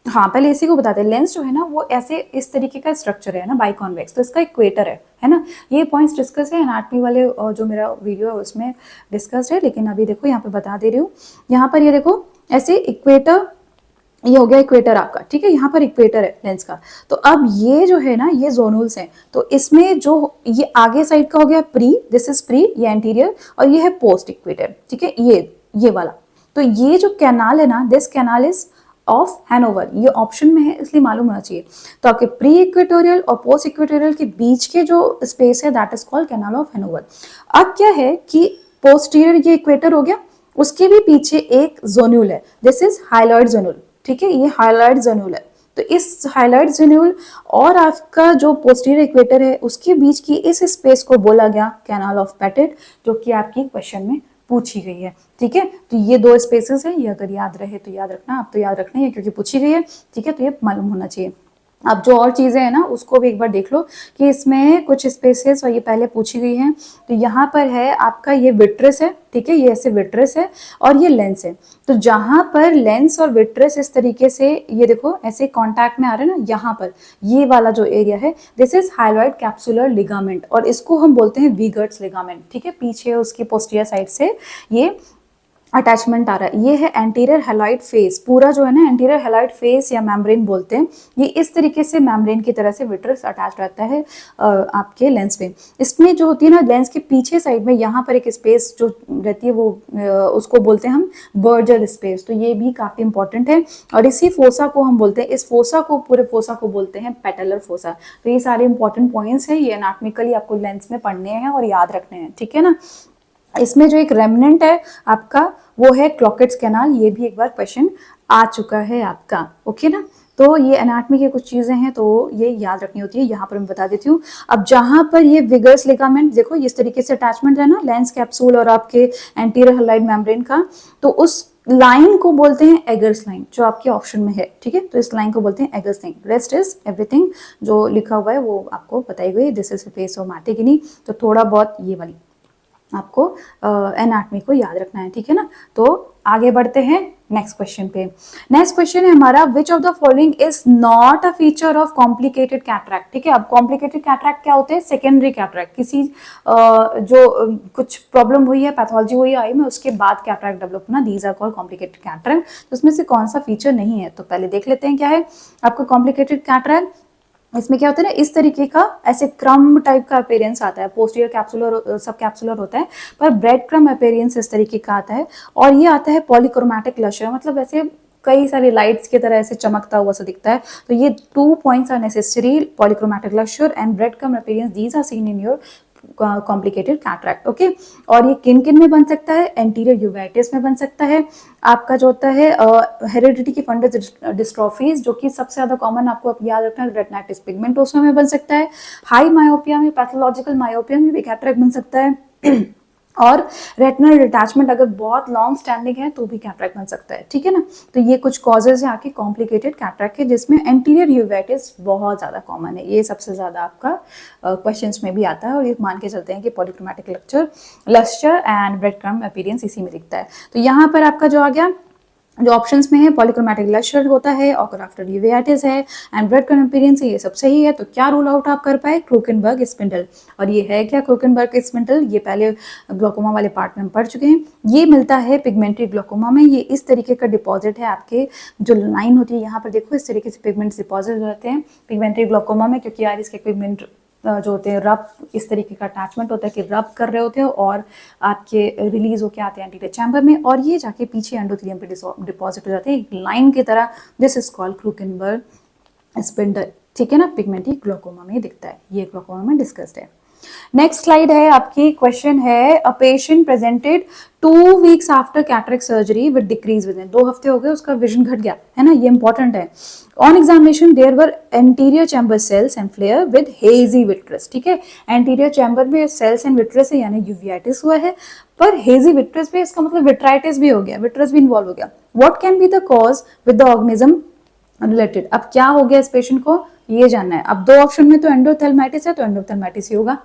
हाँ पहले इसी को बताते हैं। लेंस जो है ना वो ऐसे इस तरीके का स्ट्रक्चर है ना, बाइकॉन्वेक्स, तो इसका इक्वेटर है ना। ये पॉइंट्स डिस्कस है एनाटॉमी वाले जो मेरा वीडियो है उसमें डिस्कस है, लेकिन अभी देखो यहाँ पे बता दे रही हूँ। यहाँ पर ये देखो ऐसे इक्वेटर, ये हो गया इक्वेटर आपका। ठीक है, यहाँ पर इक्वेटर है लेंस का। तो अब ये जो है ना ये जोनूल्स हैं, तो इसमें जो ये आगे साइड का हो गया प्री, दिस इज प्री, ये एंटीरियर, और ये है पोस्ट इक्वेटर। ठीक है, ये वाला, तो ये जो कैनाल है ना, this canal is of Hanover, ये ऑप्शन में है इसलिए मालूम होना चाहिए। तो आपके प्री इक्वेटोरियल और पोस्ट इक्वेटोरियल के बीच के जो स्पेस है that is called canal of Hanover. अब क्या है कि पोस्टीरियर ये इक्वेटर हो गया, उसके भी पीछे एक जोन्यूल है, दिस इज हाइलॉइड जोन्यूल, ठीक है, ये हाइलॉइड जोन्यूल है। तो इस हाइलाइट जोन्यूल और आपका जो पोस्टीरियर इक्वेटर है उसके बीच की इस स्पेस को बोला गया कैनाल ऑफ पेटिट, जो कि आपकी क्वेश्चन में पूछी गई है, ठीक है। तो ये दो स्पेसेस है, ये अगर याद रहे तो याद रखना, आप तो याद रखना है क्योंकि पूछी गई है, ठीक है, तो ये मालूम होना चाहिए। अब जो और चीजें हैं ना उसको भी एक बार देख लो कि इसमें कुछ स्पेसेस और ये पहले पूछी गई हैं। तो यहाँ पर है आपका ये विट्रस है, ठीक है, ये ऐसे विट्रस है और ये लेंस है। तो जहां पर लेंस और विट्रस इस तरीके से ये देखो ऐसे कांटेक्ट में आ रहे हैं ना, यहाँ पर ये वाला जो एरिया है this is hyaloid capsular ligament, और इसको हम बोलते हैं वीगर्ट्स लिगामेंट, ठीक है। पीछे उसकी पोस्टीरियर साइड से ये अटैचमेंट आ रहा है, ये है एंटीरियर हेलाइड फेस, पूरा जो है ना एंटीरियर हेलाइड फेस या मेम्ब्रेन बोलते हैं। ये इस तरीके से मेम्ब्रेन की तरह से विट्रस अटैच रहता है आपके लेंस में। इसमें जो होती है ना लेंस के पीछे साइड में यहाँ पर एक स्पेस जो रहती है वो उसको बोलते हैं हम बर्जर स्पेस, तो ये भी काफी इंपॉर्टेंट है। और इसी फोसा को हम बोलते हैं, इस फोसा को पूरे फोसा को बोलते हैं पेटलर फोसा। तो ये सारे इंपॉर्टेंट पॉइंट्स हैं, ये एनाटॉमिकली आपको लेंस में पढ़ने हैं और याद रखने हैं, ठीक है ना। इसमें जो एक रेमिनेंट है आपका वो है क्लॉकेट्स कैनाल, ये भी एक बार क्वेश्चन आ चुका है आपका, ओके ना। तो ये एनाटॉमी की कुछ चीजें हैं तो ये याद रखनी होती है, यहाँ पर मैं बता देती हूँ। अब जहां पर ये विगर्स लिगामेंट देखो इस तरीके से अटैचमेंट है ना लेंस कैप्सूल और आपके एंटीरियर हेलाइड मेम्ब्रेन का, तो उस लाइन को बोलते हैं एगर्स लाइन, जो आपके ऑप्शन में है, ठीक है। तो इस लाइन को बोलते हैं एगर्स लाइन। रेस्ट इज एवरीथिंग जो लिखा हुआ है वो आपको बताई गई, दिस इज फेस ऑफ मैटिगिनी। तो थोड़ा बहुत ये वाली आपको एनाटॉमी को याद रखना है, ठीक है ना। तो आगे बढ़ते हैं नेक्स्ट क्वेश्चन पे। नेक्स्ट क्वेश्चन है हमारा विच of the following is not a feature of complicated cataract, ठीक है। अब कॉम्प्लिकेटेड कैटरैक्ट क्या होते हैं, सेकेंडरी कैटरैक्ट, किसी जो कुछ प्रॉब्लम हुई है, पैथोलॉजी हुई है आई में, उसके बाद कैटरैक्ट डेवलप होना, these are called complicated cataract. तो उसमें से कौन सा फीचर नहीं है, तो पहले देख लेते हैं क्या है आपका कॉम्प्लिकेटेड कैटरैक्ट। इसमें क्या होता है ना इस तरीके का ऐसे क्रम टाइप का अपीयरेंस आता है, पोस्टीरियर कैप्सुलर सब कैप्सुलर होता है पर ब्रेड क्रम अपीयरेंस इस तरीके का आता है। और ये आता है पॉलीक्रोमैटिक लशर, मतलब ऐसे कई सारी लाइट्स की तरह ऐसे चमकता हुआ सा दिखता है। तो ये 2 points are necessary, polychromatic lustre and bread crumb appearance, these are seen in your complicated cataract, okay. और ये किन किन में बन सकता है, एंटीरियर यूवेटिस में बन सकता है, आपका जो होता है हेरिडिटी की फंडस डिस्ट्रॉफीज जो कि सबसे ज्यादा कॉमन आपको याद रखना है, रेटिनाइटिस पिगमेंटोसा में बन सकता है, हाई मायोपिया में, पैथोलॉजिकल मायोपिया में भी कैटरैक्ट बन सकता है और रेटिनल डिटैचमेंट अगर बहुत लॉन्ग स्टैंडिंग है तो भी कैटरैक्ट बन सकता है, ठीक है ना। तो ये कुछ कॉजेज है आपके कॉम्प्लिकेटेड कैटरैक्ट के, जिसमें एंटीरियर यूवेटिस बहुत ज्यादा कॉमन है, ये सबसे ज्यादा आपका क्वेश्चंस में भी आता है। और ये मान के चलते हैं कि polychromatic lustre and bread crumb appearance इसी में दिखता है। तो यहाँ पर आपका जो आ गया जो ऑप्शंस में है पॉलीक्रोमैटिक लस्टर होता है, और आफ्टर यूवेटिस है एंड ब्रेड क्रम्ब अपीयरेंस है, ये सब सही है। तो क्या रूल आउट आप कर पाए, क्रूकेनबर्ग स्पिंडल। और ये है क्या क्रूकेनबर्ग स्पिंडल, ये पहले ग्लोकोमा वाले पार्ट में हम पढ़ चुके हैं। ये मिलता है पिगमेंटरी ग्लोकोमा में, ये इस तरीके का डिपॉजिट है, आपके जो लाइन होती है यहाँ पर देखो इस तरीके से पिगमेंट्स डिपॉजिट रहते हैं पिगमेंटरी ग्लोकोमा में, क्योंकि यार इसके पिगमेंट जो होते हैं रब इस तरीके का अटैचमेंट होता है कि रब कर रहे होते हो और आपके रिलीज होके आते हैं एंटीरियर चैम्बर में, और ये जाके पीछे एंडोथेलियम पे डिपॉजिट हो जाते हैं एक लाइन की तरह। दिस इज कॉल्ड क्रूकेनबर्ग स्पिंडल, ठीक है ना। पिगमेंटरी ग्लोकोमा में दिखता है, ये ग्लोकोमा में डिस्कस्ड है। नेक्स्ट स्लाइड है आपकी, क्वेश्चन है a patient presented 2 weeks after cataract surgery with decrease vision, 2 हफ्ते हो गए उसका विजन घट गया है ना, ये इंपॉर्टेंट है। On examination there were anterior chamber cells and flare with hazy vitreous, ठीक है। एंटीरियर चैम्बर में सेल्स एंड विट्रस है यानी यूवियाटिस हुआ है, पर हेजी विट्रस पे इसका मतलब विट्राइटिस भी हो गया, विट्रस भी इन्वॉल्व हो गया। What can be the cause with the organism related, अब क्या हो गया इस पेशेंट को ये जानना है। अब 2 ऑप्शन में तो एंडोथेल्माइटिस है तो एंडोथेल्माइटिस ही होगा,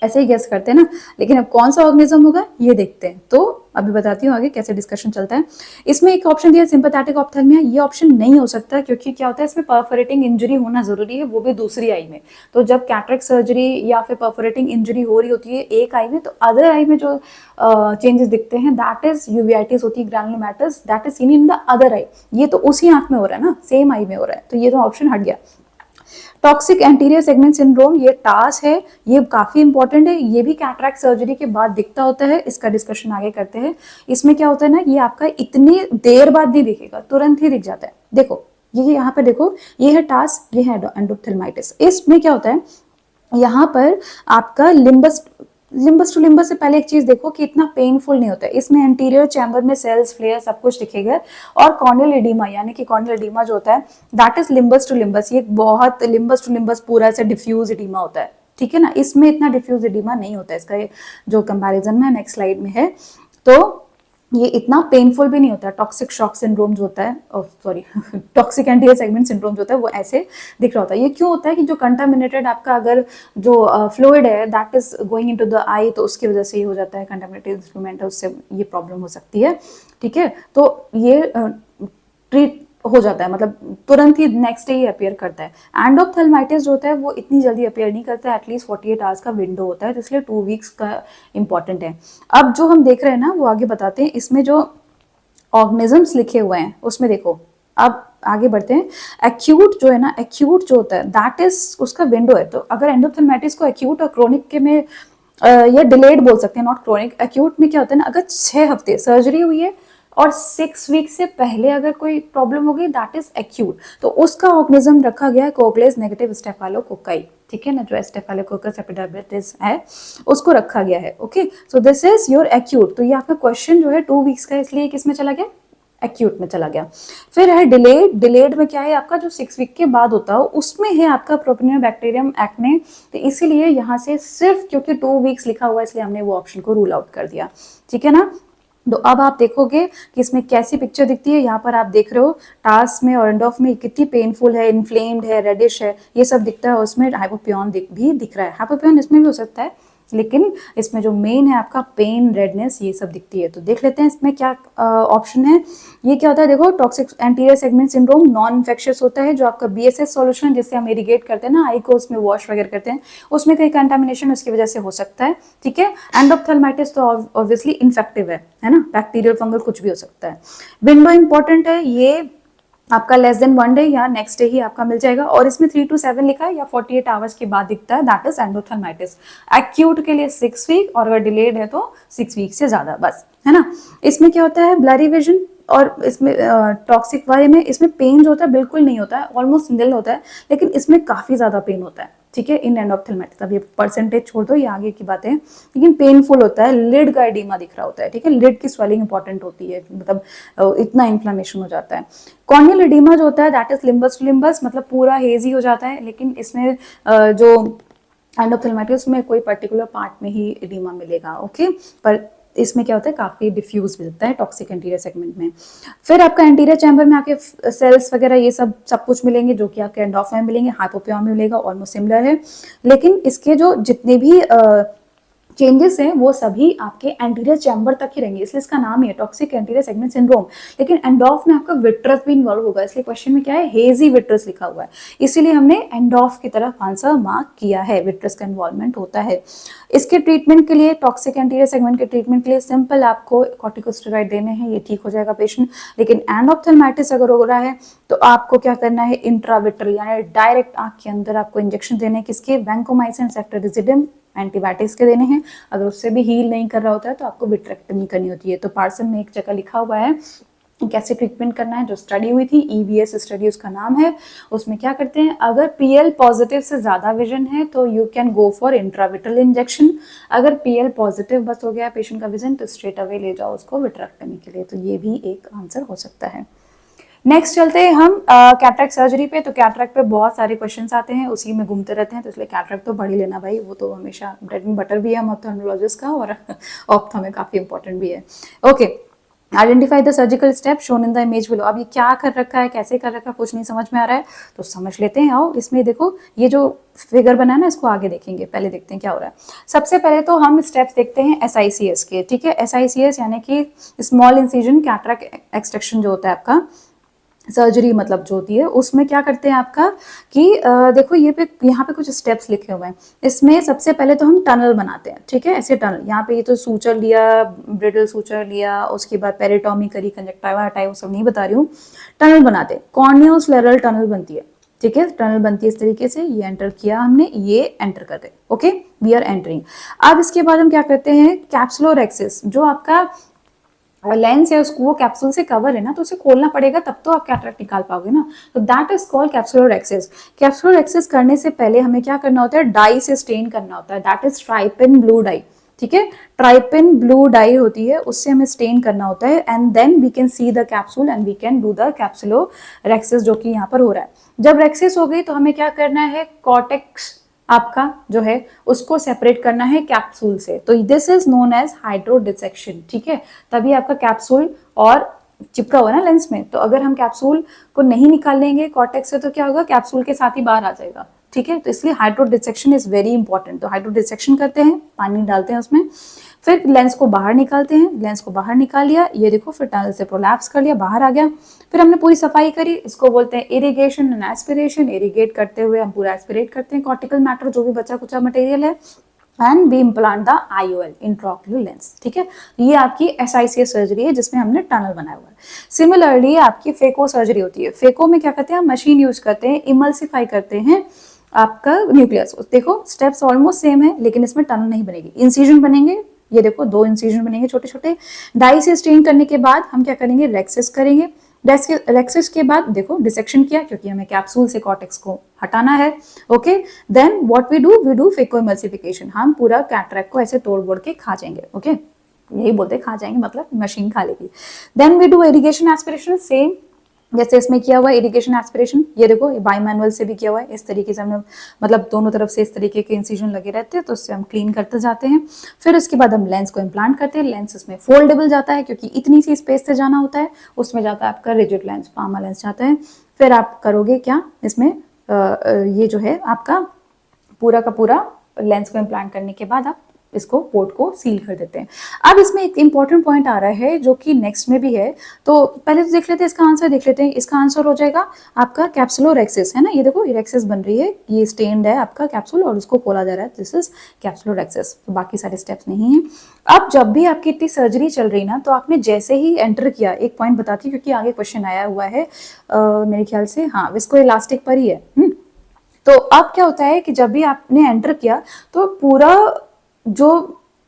ऐसे ही गेस करते हैं ना, लेकिन अब कौन सा ऑर्गेनिज्म होगा ये देखते हैं। तो अभी बताती हूँ आगे कैसे डिस्कशन चलता है। इसमें एक ऑप्शन दिया सिंपैथेटिक ऑप्थेल्मिया, ये ऑप्शन नहीं हो सकता क्योंकि क्या होता है इसमें परफोरेटिंग इंजरी होना जरूरी है, वो भी दूसरी आई में। तो जब कैटरेक्ट सर्जरी या फिर परफोरेटिंग इंजरी हो रही होती है एक आई में, तो अदर आई में जो चेंजेस दिखते हैं दैट इज यूवियाटिस होती है, granulomatous, that is seen in the other I. ये तो उसी आंख में हो रहा है ना, सेम आई में हो रहा है, तो ये तो ऑप्शन हट गया। टॉक्सिक एंटीरियर सेगमेंट सिंड्रोम, ये टास है, ये काफी इंपॉर्टेंट है, ये भी कैटरैक्ट सर्जरी के बाद दिखता होता है, इसका डिस्कशन आगे करते हैं। इसमें क्या होता है ना, ये आपका इतनी देर बाद नहीं दिखेगा, तुरंत ही दिख जाता है। देखो ये यहाँ पे देखो, ये है टास, ये है एंडोप्थेल्माइटिस। इसमें क्या होता है, यहाँ पर आपका लिम्बस टू लिम्बस से पहले एक चीज देखो कि इतना पेनफुल नहीं होता है। इसमें एंटीरियर चैम्बर में सेल्स, फ्लेयर सब कुछ दिखेगा। और कॉर्नियल एडिमा, यानी कि कॉर्नियल एडिमा जो होता है that is limbus to limbus, ये बहुत लिम्बस टू लिम्बस पूरा ऐसे डिफ्यूज एडिमा होता है, ठीक है ना। इसमें इतना डिफ्यूज एडिमा नहीं होता है, इसका जो कंपैरिजन में नेक्स्ट स्लाइड में है, तो ये इतना पेनफुल भी नहीं होता है। टॉक्सिक शॉक सिंड्रोम जो होता है, sorry toxic anterior segment syndrome जो होता है वो ऐसे दिख रहा होता है। ये क्यों होता है कि जो कंटामिनेटेड आपका अगर जो फ्लूइड है that is going into the eye, तो उसकी वजह से ये हो जाता है, कंटामिनेटेड इंस्ट्रूमेंट है उससे ये प्रॉब्लम हो सकती है, ठीक है। तो ये ट्रीट हो जाता है, मतलब तुरंत ही नेक्स्ट डे ही अपियर करता है। एंडोप्थेल्माइटिस जो होता है वो इतनी जल्दी अपियर नहीं करता है, एटलीस्ट 48 आवर्स का विंडो होता है, तो इसलिए 2 वीक्स का इंपॉर्टेंट है। अब जो हम देख रहे हैं ना वो आगे बताते हैं। इसमें जो ऑर्गेनिजम्स लिखे हुए हैं उसमें देखो, अब आगे बढ़ते हैं। एक्यूट जो है ना, एक्यूट जो होता है दैट इज उसका विंडो है। तो अगर एंडोप्थेल्माइटिस को एक्यूट और क्रोनिक के में या डिलेड बोल सकते हैं, नॉट क्रोनिक। एक्यूट में क्या होता है ना, अगर 6 हफ्ते सर्जरी हुई है और 6 वीक से पहले अगर कोई प्रॉब्लम हो गई दैट इज एक्यूट, तो उसका ऑर्गेनिज्म रखा गया है कोक्लेस नेगेटिव स्टेफाइलोकोकाई, ठीक है ना, जो स्टेफाइलोकोकस एपिडर्मिस है उसको रखा गया है। Okay, so this is your acute. तो ये आपका क्वेश्चन जो है 2 वीक्स का, इसलिए किसमें चला गया, एक्यूट में चला गया। फिर है डिलेड। डिलेड में क्या है आपका, जो 6 वीक के बाद होता है उसमें है आपका प्रोपियोनिबैक्टीरियम एक्ने, तो इसीलिए यहाँ से सिर्फ क्योंकि 2 वीक्स लिखा हुआ है इसलिए हमने वो ऑप्शन को रूल आउट कर दिया, ठीक है ना। तो अब आप देखोगे कि इसमें कैसी पिक्चर दिखती है। यहाँ पर आप देख रहे हो टास में और एंडोफ में कितनी पेनफुल है, इन्फ्लेम्ड है, रेडिश है, ये सब दिखता है। उसमें हाइपोपियन भी दिख रहा है, हाइपोपियन इसमें भी हो सकता है, लेकिन इसमें जो मेन है आपका पेन, रेडनेस, ये सब दिखती है। तो देख लेते हैं इसमें क्या ऑप्शन है। ये क्या होता है, देखो toxic anterior segment syndrome non infectious होता है, जो आपका BSS सॉल्यूशन जिससे हम इरिगेट करते हैं ना आई को, उसमें वॉश वगैरह करते हैं, उसमें कहीं कंटामिनेशन उसकी वजह से हो सकता है, ठीक है। एंडोप्थेल्माइटिस तो ऑब्वियसली इन्फेक्टिव है ना, बैक्टीरियल फंगल कुछ भी हो सकता है। विंडो इंपॉर्टेंट है, ये आपका लेस देन 1 डे या नेक्स्ट डे ही आपका मिल जाएगा, और इसमें 3 to 7 लिखा है या 48 आवर्स के बाद दिखता है, दैट इज एंडोथर्माइटिस। एक्यूट के लिए 6 वीक और अगर डिलेड है तो 6 वीक से ज्यादा, बस, है ना। इसमें क्या होता है, ब्लरी विजन, और इसमें टॉक्सिक वाले में इसमें पेन जो होता है बिल्कुल नहीं होता है, ऑलमोस्ट निल होता है, लेकिन इसमें काफी ज्यादा पेन होता है, ठीक है, इन एंडोप्थेल्माइटिस। अब ये परसेंटेज छोड़ दो, ये आगे की बात है, लेकिन पेनफुल होता है, लिड का एडिमा दिख रहा होता है, ठीक है, लिड की स्वेलिंग इंपॉर्टेंट होती है, मतलब इतना इन्फ्लेमेशन हो जाता है। कॉर्नियल एडिमा जो होता है that is limbus to limbus, मतलब पूरा हेजी हो जाता है, लेकिन इसमें जो एंडोप्थेल्माइटिस में कोई पर्टिकुलर पार्ट में ही एडिमा मिलेगा, ओके। पर इसमें क्या होता है, काफी डिफ्यूज मिलता है टॉक्सिक एंटीरियर सेगमेंट में। फिर आपका एंटीरियर चैम्बर में आके सेल्स वगैरह ये सब कुछ मिलेंगे, जो कि आपके एंडोफ में मिलेंगे, हाइपोपियन में मिलेगा, ऑलमोस्ट सिमिलर है, लेकिन इसके जो जितने भी चेंजेस हैं वो सभी आपके एंटीरियर चैम्बर तक ही रहेंगे, इसलिए इसका नाम ही है टॉक्सिक एंटीरियर सेगमेंट सिंड्रोम। लेकिन एंडोफ में आपका विट्रस भी इन्वॉल्व होगा, इसलिए क्वेश्चन में क्या है, हेजी विट्रस लिखा हुआ है, इसीलिए हमने एंडोफ की तरफ आंसर मार्क किया है, विट्रस का इन्वॉल्वमेंट होता है। इसके ट्रीटमेंट के लिए, टॉक्सिक एंटीरियर सेगमेंट के ट्रीटमेंट के लिए सिंपल आपको कॉर्टिकोस्टेरॉइड देने हैं, ये ठीक हो जाएगा पेशेंट। लेकिन एंडोप्थेल्माइटिस अगर हो रहा है तो आपको क्या करना है, इंट्राविट्रल यानी डायरेक्ट आंख के अंदर आपको इंजेक्शन देने हैं, किसके, वैंकोमाइसिन, सेफ्टोरिजिडिन, एंटीबायोटिक्स के देने हैं। अगर उससे भी हील नहीं कर रहा होता है तो आपको विट्रेक्टमी करनी होती है। तो पार्सल में एक जगह लिखा हुआ है कैसे ट्रीटमेंट करना है, जो स्टडी हुई थी EVS स्टडी उसका नाम है। उसमें क्या करते हैं, अगर PL पॉजिटिव से ज्यादा विजन है तो you can go for intravitreal injection. अगर PL पॉजिटिव बस हो गया पेशेंट का विजन तो स्ट्रेट अवे ले जाओ उसको विट्रेक्टमी के लिए। तो ये भी एक आंसर हो सकता है। नेक्स्ट चलते हैं हम कैटरेक्ट सर्जरी पे। तो कैटरेक्ट पे बहुत सारे क्वेश्चंस आते हैं, उसी में घूमते रहते हैं, तो इसलिए कैटरेक्ट तो पढ़ ही लेना भाई, वो तो हमेशा ब्रेड एंड बटर भी है ऑप्थेल्मोलॉजिस्ट का, और ऑप्थो में काफी इंपॉर्टेंट भी है। Okay, identify the surgical step shown in the image below. अब ये क्या कर रखा है, कैसे कर रखा है, कुछ नहीं समझ में आ रहा है, तो समझ लेते हैं। आओ, इसमें देखो ये जो फिगर बना है ना, इसको आगे देखेंगे, पहले देखते हैं क्या हो रहा है। सबसे पहले तो हम स्टेप्स देखते हैं SICS के, ठीक है। SICS यानी कि स्मॉल इंसिजन कैटरेक्ट एक्सट्रैक्शन जो होता है आपका, सर्जरी मतलब जो होती है, उसमें क्या करते हैं आपका कि देखो यहाँ पे कुछ स्टेप्स लिखे हुए हैं। इसमें सबसे पहले तो हम टनल बनाते हैं, ठीक है, ऐसे टनल। यहाँ पे ये तो सूचर लिया, ब्रिडल सूचर लिया, उसके बाद पेरिटोमी करी, कंजक्टिवा हटाई, वो सब नहीं बता रही हूँ। टनल बनाते हैं, कॉर्नियोस्लेरल टनल बनती है, ठीक है, टनल बनती है इस तरीके से, ये एंटर किया हमने, ये एंटर कर गए, ओके, वी आर एंटरिंग। अब इसके बाद हम क्या करते हैं, कैप्सुलोरेक्सिस, जो आपका लेंस है उसको, वो कैप्सूल से कवर है ना, तो उसे खोलना पड़ेगा तब तो आप कैटरेक्ट निकाल पाओगे ना, तो दैट इज कॉल्ड कैप्सुलोरेक्सिस। कैप्सुलोरेक्सिस करने से पहले हमें क्या करना होता है, डाई से स्टेन करना होता है, that is trypan blue die, ठीक है, ट्राइपेन ब्लू डाई होती है, उससे हमें स्टेन करना होता है, and then we can see the capsule and we can do the capsulorhexis, जो कि यहाँ पर हो रहा है। जब रेक्सिस हो गई तो हमें क्या करना है, कॉर्टेक्स आपका जो है उसको सेपरेट करना है कैप्सूल से, तो this is known as hydro dissection, ठीक है, तभी आपका कैप्सूल और चिपका हुआ ना लेंस में, तो अगर हम कैप्सूल को नहीं निकाल लेंगे कॉर्टेक्स से तो क्या होगा, कैप्सूल के साथ ही बाहर आ जाएगा, ठीक है, तो इसलिए hydro dissection is very important. तो हाइड्रो डिसेक्शन करते हैं, पानी डालते हैं उसमें, फिर लेंस को बाहर निकालते हैं, लेंस को बाहर निकाल लिया, ये देखो, फिर टनल से प्रोलैप्स कर लिया, बाहर आ गया, फिर हमने पूरी सफाई करी, इसको बोलते हैं इरिगेशन एंड एस्पिरेशन। इरिगेट करते हुए हम पूरा एस्पिरेट करते हैं कॉर्टिकल मैटर, जो भी बचा कुचा मटेरियल है, and we implant the IOL, intraocular lens, ठीक है, ये आपकी SICS सर्जरी है जिसमें हमने टनल बनाया हुआ है। सिमिलरली आपकी फेको सर्जरी होती है, फेको में क्या करते हैं, हम मशीन यूज करते हैं, इमल्सिफाई करते हैं आपका न्यूक्लियस, देखो स्टेप्स ऑलमोस्ट सेम है, लेकिन इसमें टनल नहीं बनेगी, इंसिजन बनेंगे, ये देखो 2 इंसिजन बनेंगे छोटे छोटे। डाई से स्टेन करने के बाद हम क्या करेंगे, रेक्सिस करेंगे, रेक्सिस के बाद देखो डिसेक्शन किया, क्योंकि हमें कैप्सूल से कॉर्टेक्स को हटाना है, okay, then what we do phacoemulsification, हम पूरा कैटरेक्ट को ऐसे तोड़ बोड़ के खा जाएंगे, ओके, यही बोलते खा जाएंगे मतलब मशीन खा लेगी। Then we do irrigation aspiration, same जैसे इसमें किया हुआ है इरिगेशन एस्पिरेशन, ये देखो ये बाई मैनुअल से भी किया हुआ है, इस तरीके से हमने मतलब दोनों तरफ से इस तरीके के इंसिजन लगे रहते हैं, तो उससे हम क्लीन करते जाते हैं। फिर उसके बाद हम लेंस को इम्प्लांट करते हैं, लेंस इसमें फोल्डेबल जाता है, क्योंकि इतनी सी स्पेस से जाना होता है, उसमें जाता है आपका रिजिड लेंस, पामा लेंस जाता है। फिर आप करोगे क्या, इसमें ये जो है आपका पूरा का पूरा लेंस को इम्प्लांट करने के बाद आप इसको पोर्ट को सील कर देते हैं। अब इसमें एक इंपॉर्टेंट पॉइंट आ रहा है जो कि नेक्स्ट में भी है, तो पहले तो देख लेते हैं इसका आंसर, देख लेते हैं इसका आंसर हो जाएगा आपका कैप्सुलोरेक्सिस, है ना, ये देखो रेक्सिस बन रही है, ये स्टेन्ड है आपका कैप्सूल और उसको खोला जा रहा है, दिस इज कैप्सुलोरेक्सिस, तो बाकी सारे स्टेप्स नहीं है। अब जब भी आपकी इतनी सर्जरी चल रही ना, तो आपने जैसे ही एंटर किया, एक पॉइंट बताती हूँ क्योंकि आगे क्वेश्चन आया हुआ है मेरे ख्याल से, हाँ विस्को इलास्टिक पर ही है। तो अब क्या होता है कि जब भी आपने एंटर किया तो पूरा जो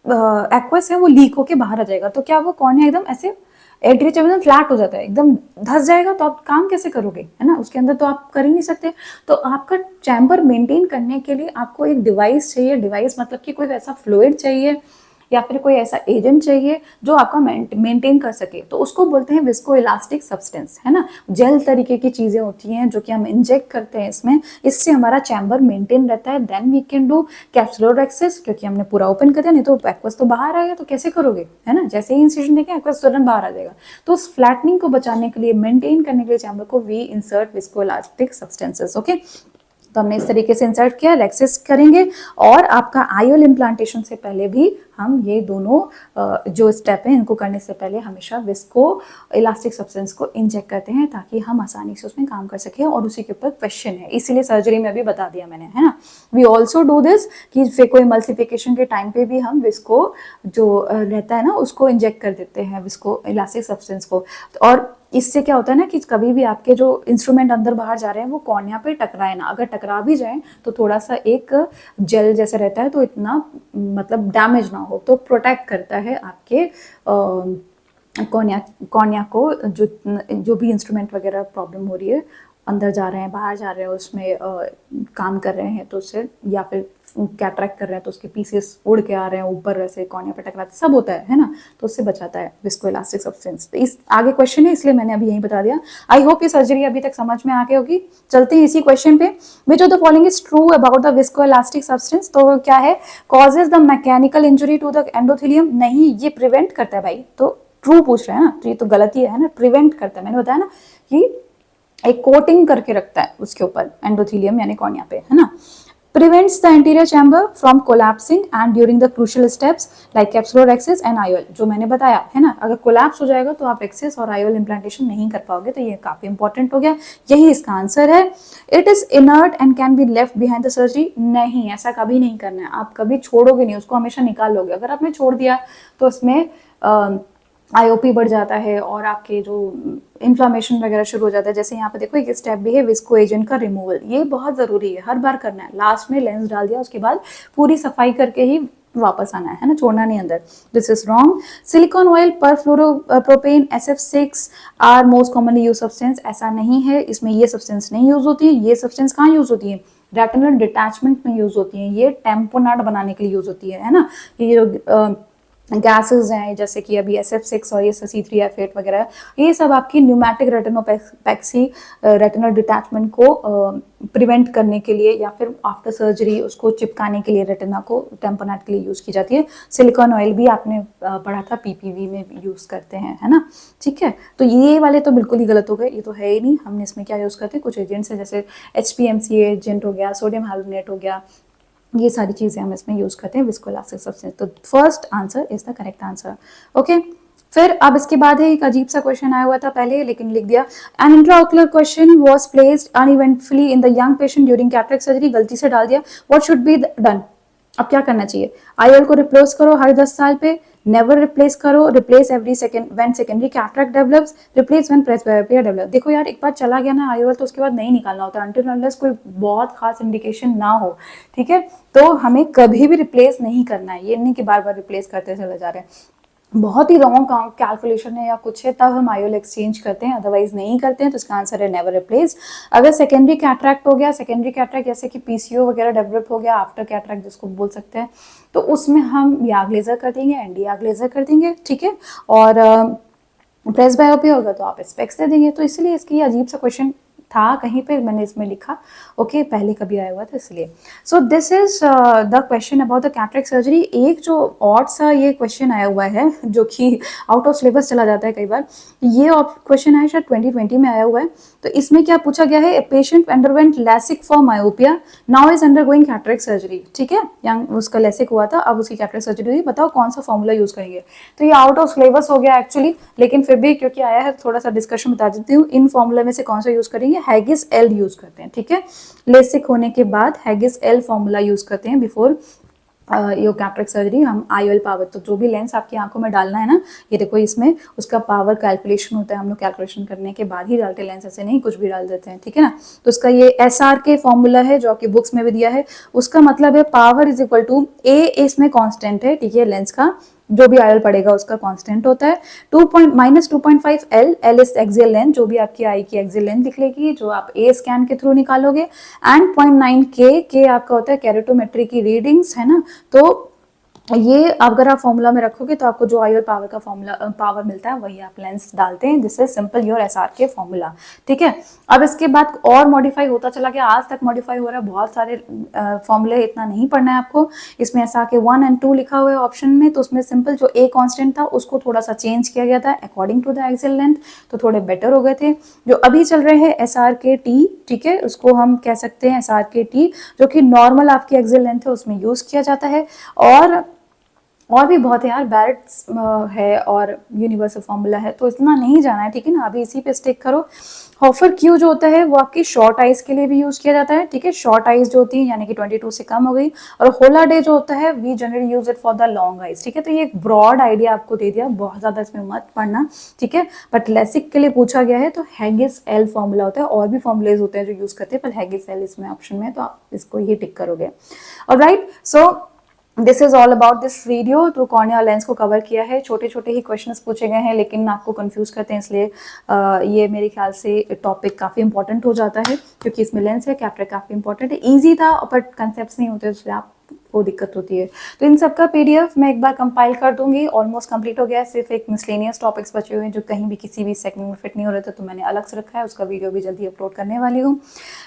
एक्वस है वो लीक होके बाहर आ जाएगा, तो क्या वो कॉर्निया एकदम ऐसे एड्रेच एकदम फ्लैट हो जाता है, एकदम धंस जाएगा, तो आप काम कैसे करोगे, है ना, उसके अंदर तो आप कर ही नहीं सकते। तो आपका चैम्बर मेंटेन करने के लिए आपको एक डिवाइस चाहिए, डिवाइस मतलब कि कोई ऐसा फ्लूइड चाहिए या फिर कोई ऐसा एजेंट चाहिए जो आपका मेंटेन कर सके, तो उसको बोलते हैं विस्को इलास्टिक सब्सटेंस, है ना, जेल तरीके की चीजें होती हैं जो कि हम इंजेक्ट करते हैं इसमें, इससे हमारा चैम्बर मेंटेन रहता है। देन वी कैन डू कैप्सुलोरेक्सिस, क्योंकि हमने पूरा ओपन कर दिया, नहीं तो एक्वस तो बाहर आ गया, तो कैसे करोगे, है ना, जैसे ही इंसिजन देंगे एक्वस तुरंत बाहर आ जाएगा। तो उस फ्लैटनिंग को बचाने के लिए, मेंटेन करने के लिए चैम्बर को, we insert viscoelastic substances, okay. तो हमने इस तरीके से इंसर्ट किया, रेक्सिस करेंगे, और आपका IOL इम्प्लांटेशन से पहले भी हम ये दोनों जो स्टेप हैं इनको करने से पहले हमेशा विस्को इलास्टिक सब्सटेंस को इंजेक्ट करते हैं, ताकि हम आसानी से उसमें काम कर सकें, और उसी के ऊपर क्वेश्चन है, इसीलिए सर्जरी में भी बता दिया मैंने, है ना। वी ऑल्सो डू दिस कि फेको इमल्सिफिकेशन के टाइम पे भी हम विस्को जो रहता है ना उसको इंजेक्ट कर देते हैं, विस्को इलास्टिक सब्सटेंस को, और इससे क्या होता है ना कि कभी भी आपके जो इंस्ट्रूमेंट अंदर बाहर जा रहे हैं वो कॉर्निया पे टकराए ना, अगर टकरा भी जाए तो थोड़ा सा एक जेल जैसा रहता है, तो इतना मतलब डैमेज ना हो, तो प्रोटेक्ट करता है आपके कॉर्निया को, जो भी इंस्ट्रूमेंट वगैरह प्रॉब्लम हो रही है, अंदर जा रहे हैं बाहर जा रहे हैं उसमें काम कर रहे हैं तो उससे, या फिर कैटरेक्ट कर रहे हैं तो उसके पीसेस उड़ के आ रहे हैं ऊपर, वैसे कॉर्निया पे टकराते सब होता है ना, तो उससे बचाता है विस्को इलास्टिक सब्सटेंस। तो इस आगे क्वेश्चन है इसलिए मैंने अभी यही बता दिया। आई होप ये सर्जरी अभी तक समझ में आ गई होगी। चलते हैं इसी क्वेश्चन पे, which of the following is true about the viscoelastic substance. तो क्या है, causes the mechanical injury to the endothelium, नहीं ये प्रिवेंट करता है भाई, तो ट्रू पूछ रहे हैं ना, तो ये तो गलत ही है ना, प्रिवेंट करता है, मैंने बताया ना कि एक कोटिंग करके रखता है उसके ऊपर एंडोथेलियम यानी कॉर्निया पे, है ना। Prevents the anterior chamber from collapsing and during the crucial steps like capsulorhexis and IOL, जो मैंने बताया है ना, अगर कोलैप्स हो जाएगा तो आप रेक्सिस और IOL इम्प्लांटेशन नहीं कर पाओगे, तो ये काफी इंपॉर्टेंट हो गया, यही इसका आंसर है। It is inert and can be left behind the surgery, नहीं ऐसा कभी नहीं करना है, आप कभी छोड़ोगे नहीं उसको, हमेशा निकाल लोगे, अगर आपने छोड़ दिया तो उसमें आईओपी बढ़ जाता है और आपके जो इन्फ्लामेशन वगैरह शुरू हो जाता है। जैसे यहाँ पे देखो एक स्टेप भी है विस्को एजेंट का रिमूवल, ये बहुत ज़रूरी है, हर बार करना है। लास्ट में लेंस डाल दिया उसके बाद पूरी सफाई करके ही वापस आना है ना, छोड़ना नहीं अंदर। This is wrong. Silicone oil पर fluoropropane SF6 are most commonly use substance, ऐसा नहीं है, इसमें ये सब्सटेंस नहीं यूज होती है। ये सब्सटेंस कहाँ यूज होती है? रेटिनल डिटैचमेंट में यूज होती है, ये टेम्पोनाट बनाने के लिए यूज होती है ना। ये जो गैसेज हैं जैसे कि अभी SF6 और ये C3F8 वगैरह, ये सब आपकी न्यूमैटिक रेटिनोपैक्सी रेटिनल डिटैचमेंट को प्रिवेंट करने के लिए या फिर आफ्टर सर्जरी उसको चिपकाने के लिए रेटिना को टेम्पोनेट के लिए यूज़ की जाती है। सिलिकॉन ऑयल भी आपने पढ़ा था PPV में यूज़ करते हैं, है ना, ठीक है। तो ये वाले तो बिल्कुल ही गलत हो गए, ये तो है ही नहीं। हमने इसमें क्या यूज़ करते हैं, कुछ एजेंट्स हैं जैसे HPMC एजेंट हो गया, सोडियम हाइड्रोनेट हो गया, ये सारी चीज़ें हम इसमें यूज़ करते हैं विस्कोइलास्टिक सब्सटेंस। तो first answer is the correct answer. Okay, फिर अब इसके बाद है एक अजीब सा क्वेश्चन आया हुआ था पहले लेकिन लिख दिया। An intraocular question was placed uneventfully in the young patient during cataract surgery, गलती से डाल दिया। What should be done? अब क्या करना चाहिए? आईओएल को रिप्लेस करो हर 10 साल पे, नेवर रिप्लेस करो, replace every second when secondary cataract develops, replace when presbyopia develop. देखो यार, एक बार चला गया ना आईओएल तो उसके बाद नहीं निकालना होता अंटिल अनलेस कोई बहुत खास इंडिकेशन ना हो, ठीक है। तो हमें कभी भी रिप्लेस नहीं करना है, ये नहीं कि बार बार रिप्लेस करते चले जा रहे हैं। बहुत ही रॉन्ग कैलकुलेशन है या कुछ है तब हम आईओएल एक्सचेंज करते हैं, अदरवाइज नहीं करते हैं। तो इसका आंसर है नेवर रिप्लेस। अगर सेकेंडरी कैटरैक्ट हो गया, सेकेंडरी कैटरैक्ट जैसे कि PCO वगैरह डेवलप हो गया, आफ्टर कैटरैक्ट जिसको बोल सकते हैं, तो उसमें हम याग लेजर कर देंगे, एनडी याग लेजर कर देंगे, ठीक है। और प्रेसबायोपिया होगा तो आप स्पेक्स दे देंगे। तो इसलिए इसकी अजीब सा क्वेश्चन था कहीं पे, मैंने इसमें लिखा ओके, पहले कभी आया हुआ था इसलिए। So this is the question about the cataract surgery. एक जो ऑड सा ये क्वेश्चन आया हुआ है जो कि आउट ऑफ सिलेबस चला जाता है कई बार, ये क्वेश्चन है शायद 2020 में आया हुआ है। तो इसमें क्या पूछा गया है, patient underwent LASIK for myopia, now is undergoing cataract surgery, ठीक है। यंग उसका लैसिक हुआ था, अब उसकी कैटरेक्ट सर्जरी हुई, बताओ कौन सा फॉर्मूला यूज करेंगे। तो ये आउट ऑफ सिलेबस हो गया एक्चुअली, लेकिन फिर भी क्योंकि आया है थोड़ा सा डिस्कशन बता देती हूँ। इन फॉर्मूला में से कौन सा यूज करेंगे, हैगिस एल यूज करते हैं, ठीक है। लेसिक होने के बाद हैगिस एल फॉर्मूला यूज करते हैं बिफोर यो कैटरेक्ट सर्जरी। हम आईओएल पावर, तो जो भी लेंस आपकी आंखों में डालना है ना, ये देखो इसमें उसका पावर कैलकुलेशन होता है, हम लोग कैलकुलेशन करने के बाद ही डालते हैं लेंस, ऐसे नहीं कुछ भी डाल देते हैं, ठीक है ना। तो उसका ये SRK फॉर्मूला है जो आपकी बुक्स में भी दिया है, उसका मतलब है power is equal to A, इसमें कॉन्स्टेंट है, ठीक है, लेंस का जो भी आईएल पड़ेगा उसका कांस्टेंट होता है, -2.5 L, L is axial length, जो भी आपकी आई की एक्सियल लेंथ निकलेगी जो आप A स्कैन के थ्रू निकालोगे, एंड 0.9 K आपका होता है कैरेटोमेट्री की रीडिंग्स, है ना। तो ये अगर आप फॉर्मूला में रखोगे तो आपको जो आईओएल पावर का फॉर्मूला पावर मिलता है वही आप लेंस डालते हैं, this is simple your SRK formula, ठीक है। अब इसके बाद और मॉडिफाई होता चला गया, आज तक मॉडिफाई हो रहा है, बहुत सारे फॉर्मूले, इतना नहीं पढ़ना है आपको। इसमें SRK 1 और 2 लिखा हुआ है ऑप्शन में, तो उसमें सिंपल जो A कांस्टेंट था उसको थोड़ा सा चेंज किया गया था according to the axial length, तो थोड़े बेटर हो गए थे। जो अभी चल रहे हैं SRK T, ठीक है, उसको हम कह सकते हैं SRK T, जो कि नॉर्मल आपकी एक्सियल लेंथ है उसमें यूज किया जाता है। और भी बहुत है यार, बैरेट्स है और यूनिवर्सल फॉर्मूला है, तो इतना नहीं जाना है, ठीक है ना, अभी इसी पे स्टिक करो। हॉफर क्यू जो होता है वो आपकी शॉर्ट आइज के लिए भी यूज किया जाता है, ठीक है, शॉर्ट आइज जो होती है यानी कि 22 से कम हो गई। और होलाडे जो होता है we generally use it for the long eyes, ठीक है। तो ये एक ब्रॉड आइडिया आपको दे दिया, बहुत ज्यादा इसमें मत पढ़ना, ठीक है। बट लेसिक के लिए पूछा गया है तो हैगिस एल फॉर्मूला होता है, और भी फॉर्मुलेज होते हैं जो यूज करते हैं, पर हैगिस एल इसमें ऑप्शन में, तो आप इसको ही टिक करोगे। Alright, so this is all about this video. तो कॉर्निया लेंस को कवर किया है, छोटे छोटे ही क्वेश्चंस पूछे गए हैं लेकिन आपको कंफ्यूज करते हैं, इसलिए ये मेरे ख्याल से टॉपिक काफ़ी इंपॉर्टेंट हो जाता है क्योंकि इसमें लेंस है, कैटरेक्ट काफ़ी इंपॉर्टेंट है, ईजी था बट कंसेप्ट नहीं होते इसलिए आपको दिक्कत होती है। तो इन सब का PDF मैं एक बार कंपाइल कर दूंगी, ऑलमोस्ट कंप्लीट हो गया है, सिर्फ एक मिसलेनियस टॉपिक्स बचे हुए हैं जो कहीं भी किसी भी सेगमेंट में फिट नहीं हो रहे थे, तो मैंने अलग से रखा है, उसका वीडियो भी जल्दी अपलोड करने वाली हूँ।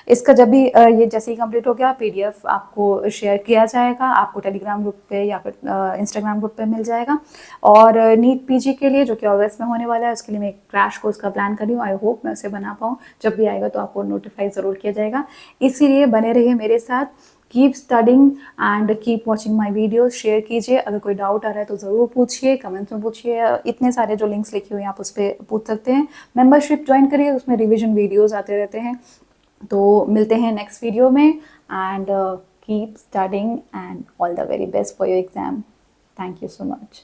इसका जब भी ये जैसे ही कंप्लीट हो गया PDF आपको शेयर किया जाएगा, आपको टेलीग्राम ग्रुप पे या फिर इंस्टाग्राम ग्रुप पे मिल जाएगा। और नीट PG के लिए जो कि अगस्त में होने वाला है, उसके लिए मैं एक क्रैश कोर्स का प्लान कर रही हूँ, आई होप मैं उसे बना पाऊँ, जब भी आएगा तो आपको नोटिफाई ज़रूर किया जाएगा। इसीलिए बने रहिए मेरे साथ, keep studying and keep watching my videos, share कीजिए, अगर कोई डाउट आ रहा है तो ज़रूर पूछिए, कमेंट्स में पूछिए, इतने सारे जो लिंक्स लिखे हुए हैं आप उस पर पूछ सकते हैं। मेंबरशिप ज्वाइन करिए, उसमें रिविजन वीडियोज़ आते रहते हैं। तो मिलते हैं नेक्स्ट वीडियो में, and keep studying and all the very best for your exam. Thank you so much.